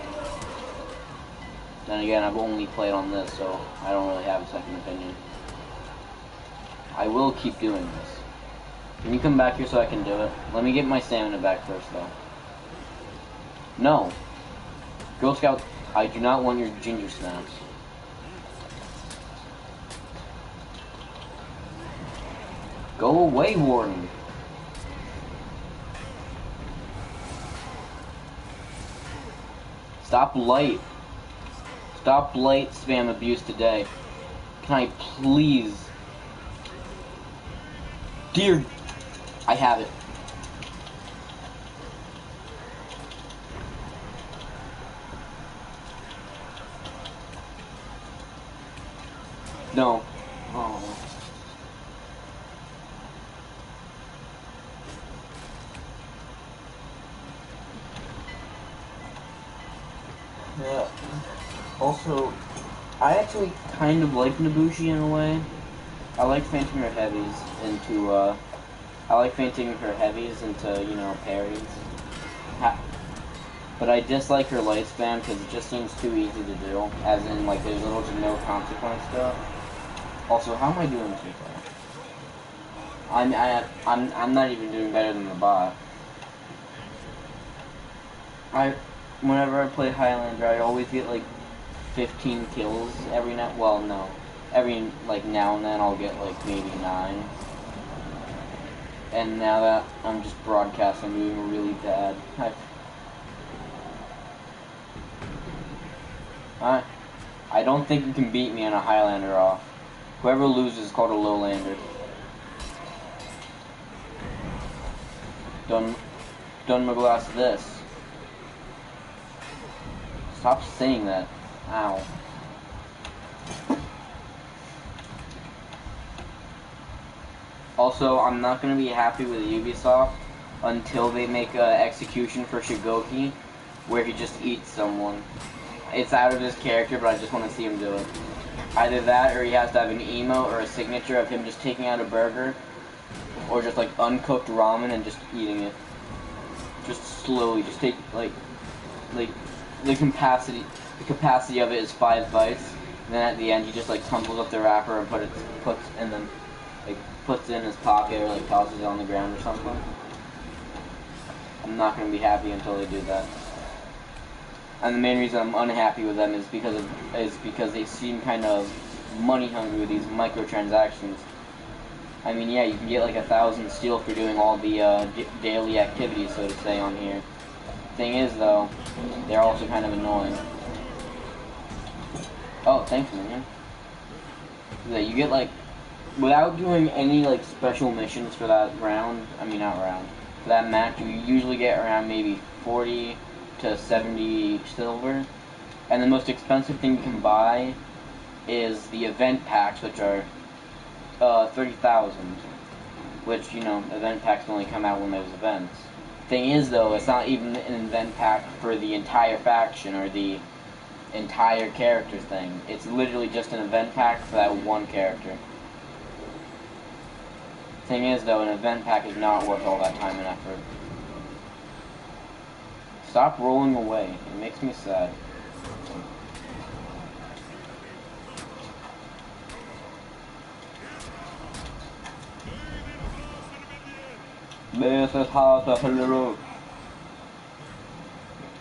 [SPEAKER 1] Then again, I've only played on this, so I don't really have a second opinion. I will keep doing this. Can you come back here so I can do it? Let me get my stamina back first, though. No. Girl Scout, I do not want your ginger snaps. Go away, Warden. Stop light. Stop light spam abuse today. Can I please? Dear, I have it. No. Oh. Yeah. Also, I actually kind of like Nobushi in a way. I like fainting her heavies into, you know, parries. But I dislike her light spam because it just seems too easy to do. As in, like, there's little to no consequence to it. Also, how am I doing so far? I'm not even doing better than the bot. Whenever I play Highlander, I always get like 15 kills every now. Well, no, every like now and then I'll get like maybe 9. And now that I'm just broadcasting, I'm doing really bad. I don't think you can beat me on a Highlander off. Whoever loses is called a lowlander. Done my glass of this. Stop saying that. Ow. Also, I'm not going to be happy with Ubisoft until they make an execution for Shigoki, where he just eats someone. It's out of his character, but I just want to see him do it. Either that, or he has to have an emote or a signature of him just taking out a burger, or just like uncooked ramen and just eating it. Just slowly, just take like the capacity of it is 5 bites, and then at the end he just like tumbles up the wrapper and puts it in his pocket or like tosses it on the ground or something. I'm not gonna be happy until they do that. And the main reason I'm unhappy with them is because they seem kind of money hungry with these microtransactions. I mean, yeah, you can get like 1,000 steel for doing all the daily activities, so to say, on here. Thing is, though, they're also kind of annoying. Oh, thanks, man. Yeah, you get like, without doing any like special missions for that round, for that match, you usually get around maybe 40 to 70 silver. And the most expensive thing you can buy is the event packs, which are 30,000. Which, you know, event packs only come out when there's events. Thing is, though, it's not even an event pack for the entire faction or the entire character thing. It's literally just an event pack for that one character. Thing is, though, an event pack is not worth all that time and effort. Stop rolling away. It makes me sad. This is how the hero.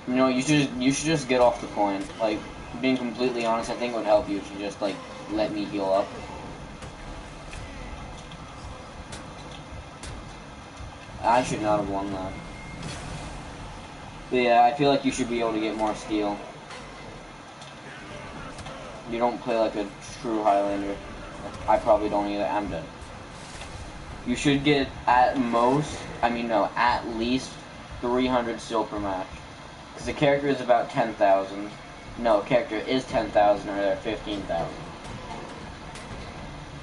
[SPEAKER 1] You know, you should just get off the point. Like, being completely honest, I think it would help you if you just like let me heal up. I should not have won that. But yeah, I feel like you should be able to get more steel. You don't play like a true Highlander. I probably don't either. I'm dead. You should get at least 300 steel per match. Because the character is about 10,000. No, character is 10,000 or they're 15,000.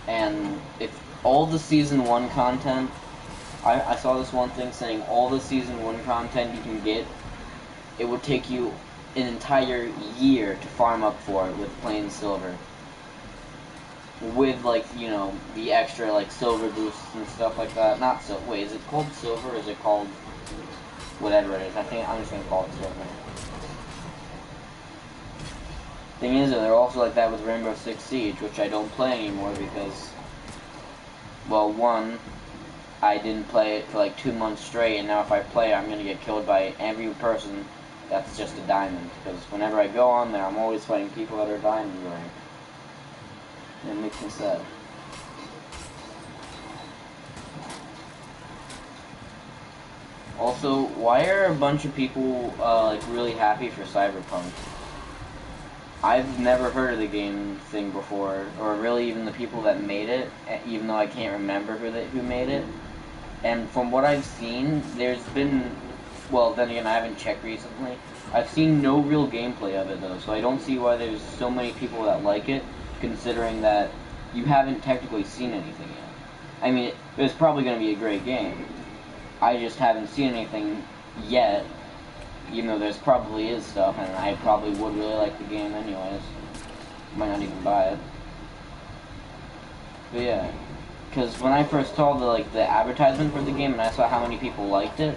[SPEAKER 1] And if all the Season 1 content, I saw this one thing saying all the Season 1 content you can get, it would take you an entire year to farm up for it with plain silver. with like, you know, the extra like silver boosts and stuff like that. Not so. Wait, is it called silver? Or is it called whatever it is? I think I'm just gonna call it silver. Thing is, they're also like that with Rainbow Six Siege, which I don't play anymore because, well, one, I didn't play it for like 2 months straight, and now if I play, I'm gonna get killed by every person that's just a diamond. Because whenever I go on there, I'm always fighting people that are diamond rank. It makes me sad. Also, why are a bunch of people like really happy for Cyberpunk? I've never heard of the game thing before, or really even the people that made it, even though I can't remember who made it. And from what I've seen, there's been, well, then again, I haven't checked recently. I've seen no real gameplay of it though, so I don't see why there's so many people that like it, considering that you haven't technically seen anything yet. I mean, it's probably going to be a great game. I just haven't seen anything yet, even though there's probably is stuff, and I probably would really like the game anyways. Might not even buy it. But yeah, because when I first saw the advertisement for the game and I saw how many people liked it,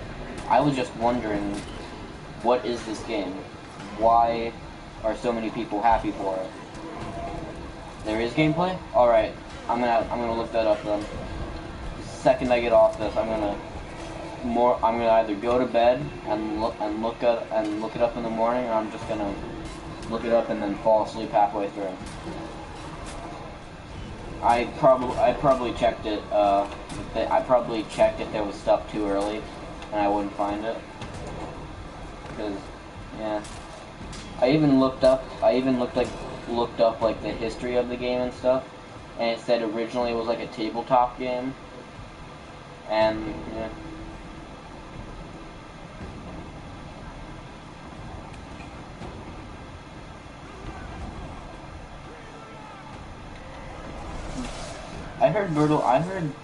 [SPEAKER 1] I was just wondering, what is this game? Why are so many people happy for it? There is gameplay? Alright, I'm gonna look that up then. The second I get off this, I'm gonna either go to bed and look it up in the morning, or I'm just gonna look it up and then fall asleep halfway through. I probably checked it. I probably checked if there was stuff too early, and I wouldn't find it. Because, yeah, I even looked up like the history of the game and stuff, and it said originally it was like a tabletop game, and yeah. I heard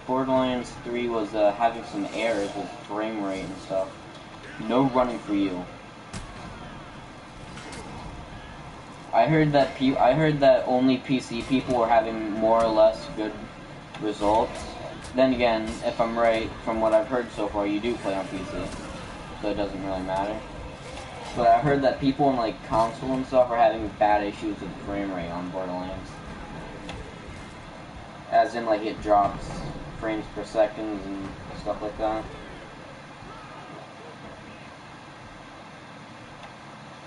[SPEAKER 1] Borderlands 3 was having some errors with frame rate and stuff. No running for you. I heard that only PC people were having more or less good results. Then again, if I'm right, from what I've heard so far, you do play on PC, so it doesn't really matter. But I heard that people in like console and stuff are having bad issues with frame rate on Borderlands. As in, like, it drops frames per second and stuff like that.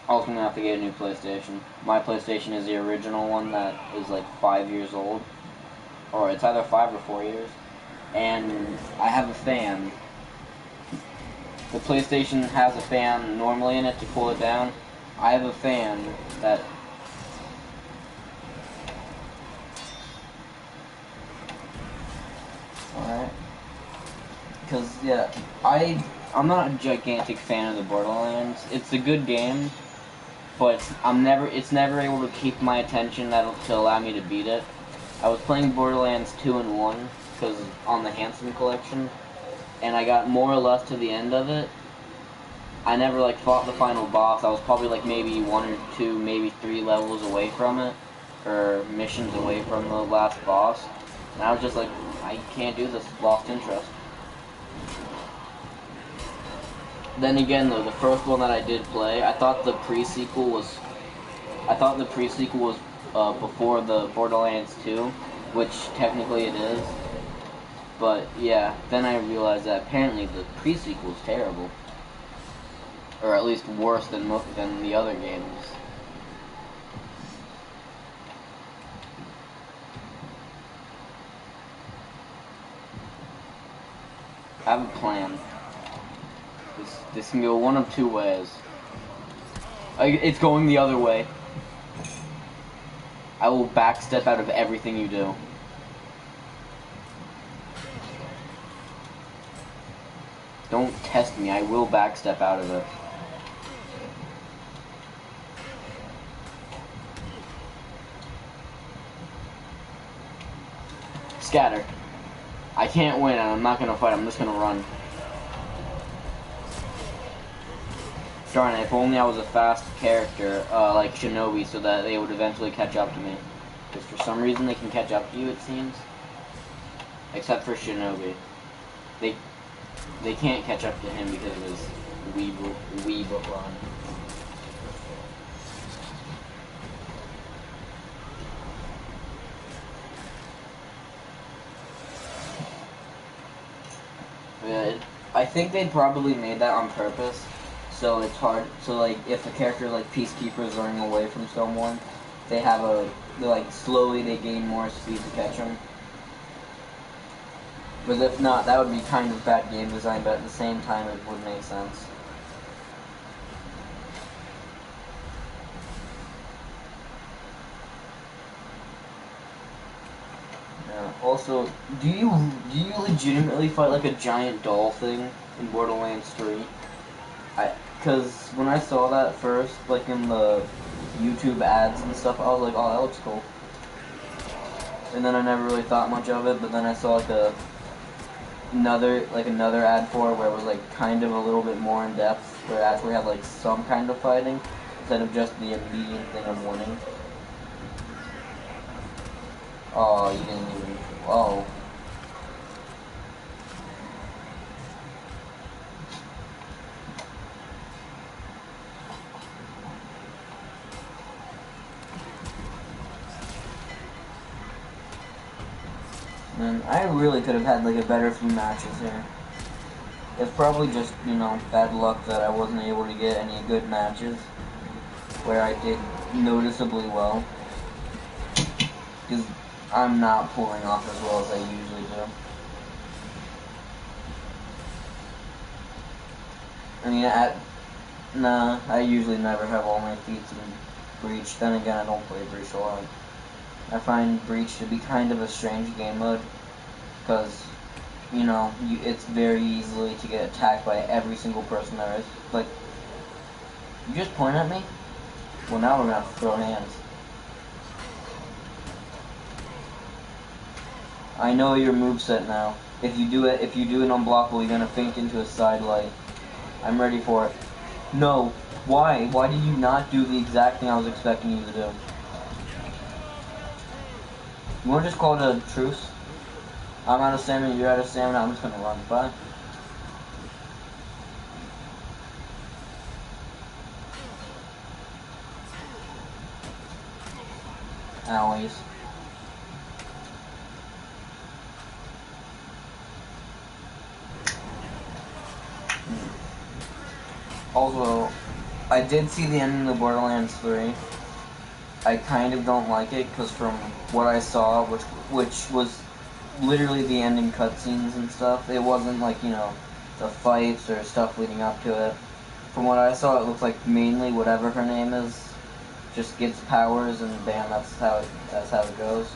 [SPEAKER 1] Also, gonna have to get a new PlayStation. My PlayStation is the original one that is like 5 years old, or it's either 5 or 4 years. And I have a fan. The PlayStation has a fan normally in it to cool it down. I have a fan that. Alright. Because, yeah, I'm not a gigantic fan of the Borderlands. It's a good game, but it's never able to keep my attention to allow me to beat it. I was playing Borderlands 2 and 1, because on the Handsome collection, and I got more or less to the end of it. I never, like, fought the final boss. I was probably, like, maybe 1 or 2, maybe 3 levels away from it, or missions away from the last boss. And I was just like, I can't do this, lost interest. Then again, though, the first one that I did play, I thought the pre-sequel was before the Borderlands 2, which technically it is. But yeah, then I realized that apparently the pre-sequel is terrible, or at least worse than the other games. I have a plan. This can go one of two ways. It's going the other way. I will backstep out of everything you do. Don't test me, I will backstep out of it. Scatter. I can't win, and I'm not gonna fight, I'm just gonna run. Darn it, if only I was a fast character, like Shinobi, so that they would eventually catch up to me. Because for some reason they can catch up to you, it seems. Except for Shinobi. They they can't catch up to him because of his weeb run. Yeah, I think they probably made that on purpose. So it's hard. So like, if a character like Peacekeeper is running away from someone, they have like slowly they gain more speed to catch them. Because if not, that would be kind of bad game design. But at the same time, it would make sense. Yeah. Also, do you legitimately fight like a giant doll thing in Borderlands 3? Because when I saw that first, like in the YouTube ads and stuff, I was like, oh, that looks cool. And then I never really thought much of it, but then I saw like another ad for it where it was like kind of a little bit more in depth, where it actually had like some kind of fighting instead of just the immediate thing of winning. Oh, you didn't even. Oh. Man, I really could have had like a better few matches here. It's probably just, you know, bad luck that I wasn't able to get any good matches where I did noticeably well. Because I'm not pulling off as well as I usually do. I mean, nah, I usually never have all my feats in Breach. Then again, I don't play Breach a lot. I find Breach to be kind of a strange game mode, because, you know, it's very easily to get attacked by every single person there is. Like, you just point at me? Well, now we're gonna have to throw hands. I know your moveset now. If you do it unblockable, you're gonna feint into a side light. I'm ready for it. No. Why? Why did you not do the exact thing I was expecting you to do? You wanna just call it a truce? I'm out of stamina, you're out of stamina, I'm just gonna run. Bye. Owies. Also, I did see the ending of Borderlands 3. I kind of don't like it, because from what I saw, which was literally the ending cutscenes and stuff, it wasn't like, you know, the fights or stuff leading up to it. From what I saw, it looks like mainly whatever her name is just gets powers, and bam, that's how it goes.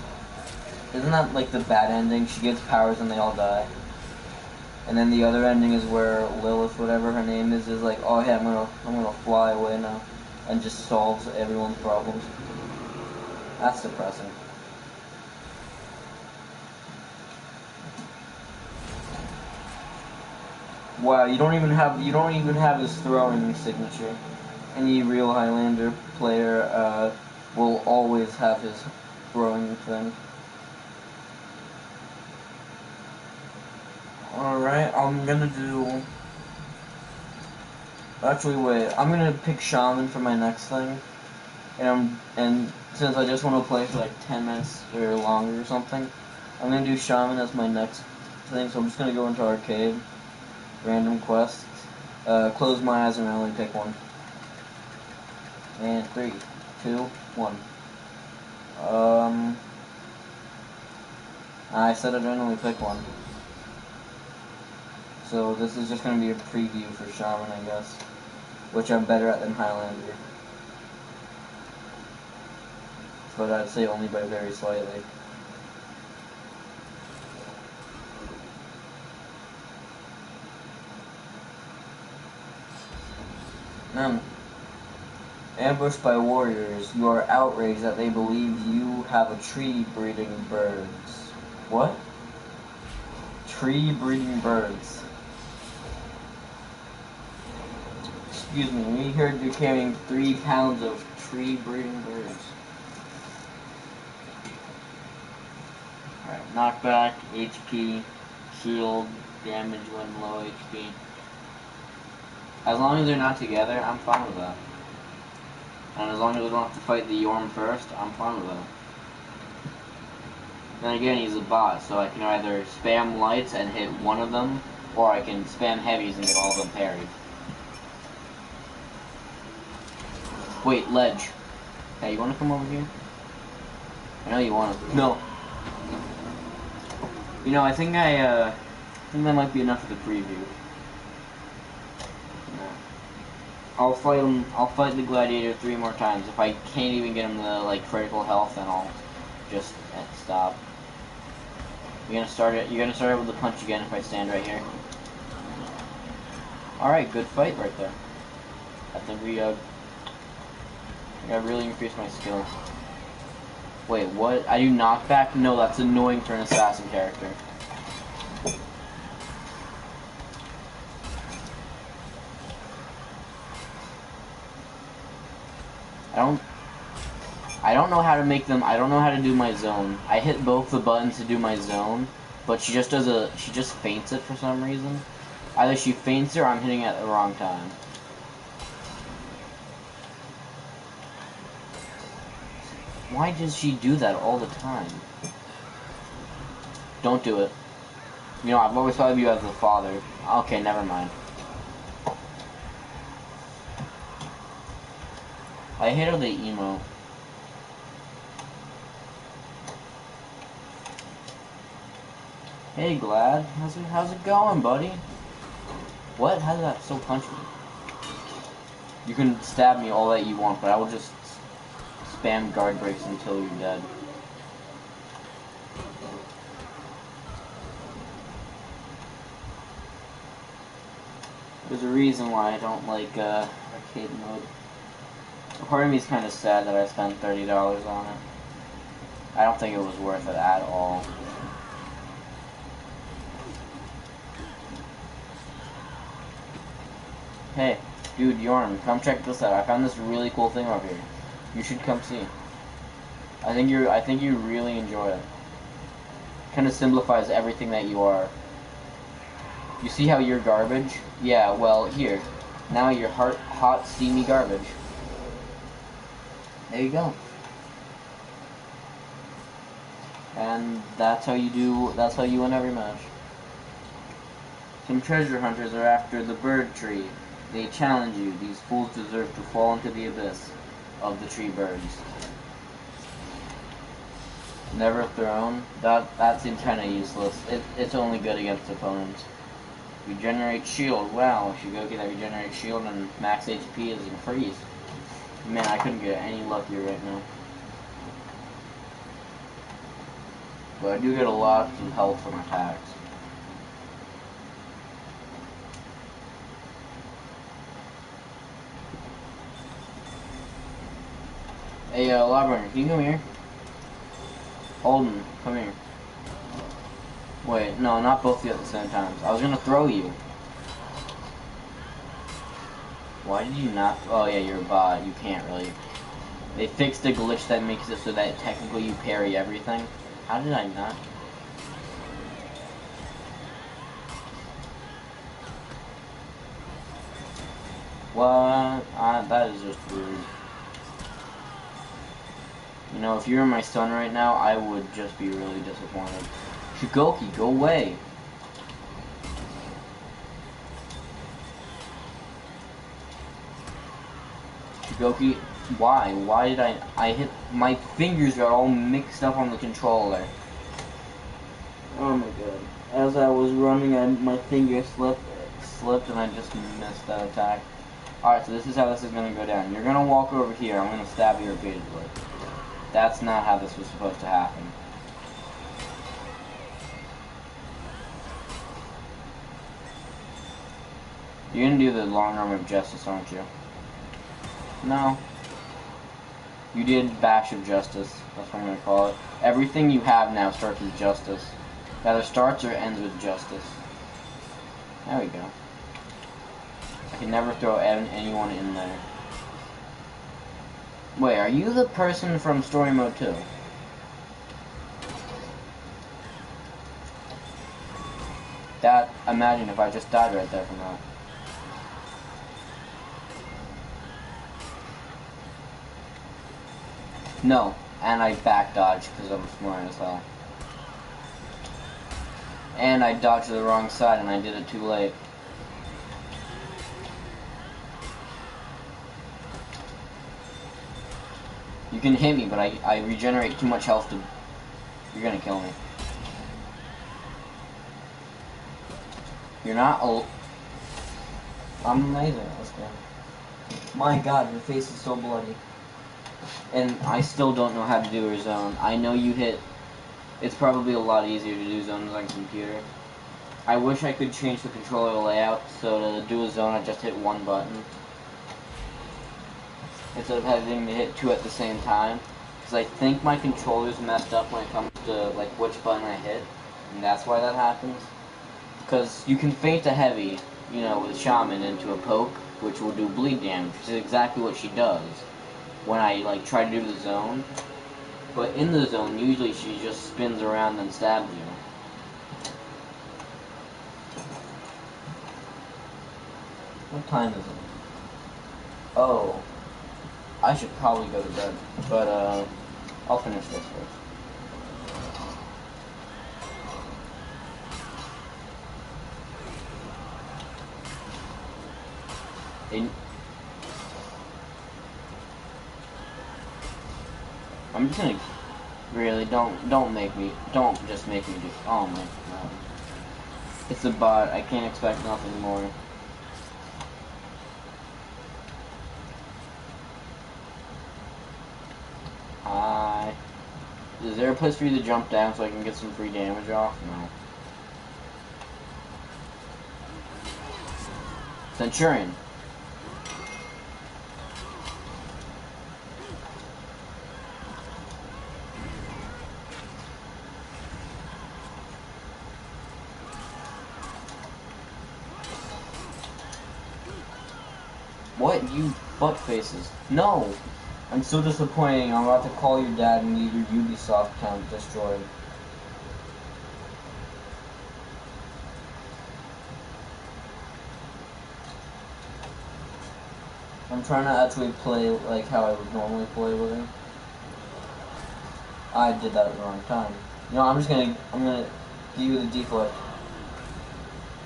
[SPEAKER 1] Isn't that like the bad ending? She gets powers and they all die. And then the other ending is where Lilith, whatever her name is like, oh yeah, I'm gonna fly away now, and just solves everyone's problems. That's depressing. Wow, you don't even have his throwing signature. Any real Highlander player will always have his throwing thing. Alright, I'm gonna do... Actually, wait. I'm gonna pick Shaman for my next thing. And since I just want to play for like 10 minutes or longer or something, I'm gonna do Shaman as my next thing. So I'm just gonna go into arcade, random quests, close my eyes and only pick one. And 3, 2, 1. I said I'd randomly pick one. So this is just gonna be a preview for Shaman, I guess, which I'm better at than Highlander. But I'd say only by very slightly. Ambushed by warriors, you are outraged that they believe you have a tree breeding birds. What? Tree breeding birds. Excuse me, we heard you're carrying 3 pounds of tree breeding birds. Knockback, HP, shield, damage when low HP. As long as they're not together, I'm fine with that. And as long as we don't have to fight the Yorm first, I'm fine with that. Then again, he's a bot, so I can either spam lights and hit one of them, or I can spam heavies and get all of them parried. Wait, ledge. Hey, you wanna come over here? I know you wanna. No. You know, I think that might be enough of the preview. No. I'll fight him. I'll fight the gladiator 3 more times. If I can't even get him the like critical health, then I'll just stop. You're gonna start it. You're gonna start it with the punch again if I stand right here. All right, good fight right there. I think I really increased my skill. Wait, what? I do knockback? No, that's annoying for an assassin character. I don't know how to make them. I don't know how to do my zone. I hit both the buttons to do my zone, but she just faints it for some reason. Either she faints it or I'm hitting it at the wrong time. Why does she do that all the time? Don't do it. You know, I've always thought of you as the father. Okay, never mind. I hit her the emote. Hey Glad, how's it going, buddy? What? How did that so punch me? You can stab me all that you want, but I will just spam guard breaks until you're dead. There's a reason why I don't like arcade mode. A part of me is kind of sad that I spent $30 on it. I don't think it was worth it at all. Hey, dude, Yorm, come check this out. I found this really cool thing over here. You should come see. I think you really enjoy it. Kind of simplifies everything that you are. You see how you're garbage? Yeah, well, here. Now you're hot, steamy garbage. There you go. And that's how you win every match. Some treasure hunters are after the bird tree. They challenge you. These fools deserve to fall into the abyss of the tree birds. Never thrown? That seems kind of useless. It's only good against opponents. Regenerate shield. Wow, Shigoki, that regenerates shield and max HP is increased. Man, I couldn't get any luckier right now. But I do get a lot of health from attacks. Hey, Lawburner, can you come here? Holden, come here. Wait, no, not both of you at the same time. I was gonna throw you. Why did you not? Oh yeah, you're a bot. You can't really. They fixed a glitch that makes it so that technically you parry everything. How did I not? What? That is just rude. You know, if you were my son right now, I would just be really disappointed. Shigoki, go away! Shigoki, why? Why did I hit... My fingers got all mixed up on the controller. Oh my god. As I was running, my finger slipped and I just missed that attack. Alright, so this is how this is going to go down. You're going to walk over here. I'm going to stab you repeatedly. That's not how this was supposed to happen. You're going to do the long arm of justice, aren't you? No. You did bash of justice. That's what I'm going to call it. Everything you have now starts with justice. It either starts or ends with justice. There we go. I can never throw anyone in there. Wait, are you the person from Story Mode 2? That, imagine if I just died right there from that. No, and I back dodged because I'm smart as hell. And I dodged to the wrong side and I did it too late. You can hit me, but I regenerate too much health to... You're gonna kill me. You're not I'm amazing. Let's go. My god, your face is so bloody. And I still don't know how to do a zone. I know you hit... It's probably a lot easier to do zones on computer. I wish I could change the controller layout so to do a zone I just hit one button. Instead of having to hit two at the same time. Because I think my controller's messed up when it comes to like which button I hit. And that's why that happens. Because you can feint a heavy, you know, with Shaman into a poke, which will do bleed damage, which is exactly what she does when I like try to do the zone. But in the zone, usually she just spins around and stabs you. What time is it? Oh, I should probably go to bed, but I'll finish this first. I'm just gonna really don't just make me do. Oh my god, it's a bot. I can't expect nothing more. Hi. Is there a place for you to jump down so I can get some free damage off? No. Centurion. What? You butt faces. No! I'm so disappointing. I'm about to call your dad and leave your Ubisoft account destroyed. I'm trying to actually play like how I would normally play with him. I did that at the wrong time. You know, I'm gonna beat you with a deflect.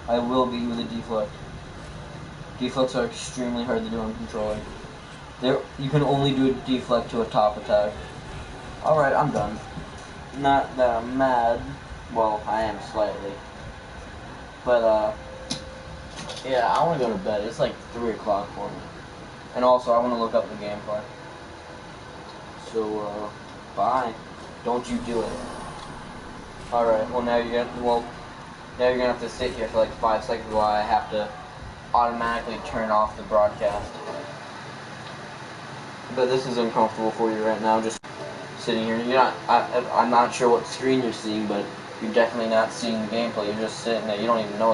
[SPEAKER 1] I will beat you with a deflect. Deflects are extremely hard to do on controller. You can only do a deflect to a top attack. Alright, I'm done. Not that I'm mad. Well, I am slightly. But, yeah, I want to go to bed. It's like 3 o'clock for me. And also, I want to look up the gameplay. So, bye. Don't you do it. Alright, well now you're gonna have to sit here for like 5 seconds while I have to automatically turn off the broadcast. But this is uncomfortable for you right now, just sitting here. I'm not sure what screen you're seeing, but you're definitely not seeing the gameplay. You're just sitting there. You don't even know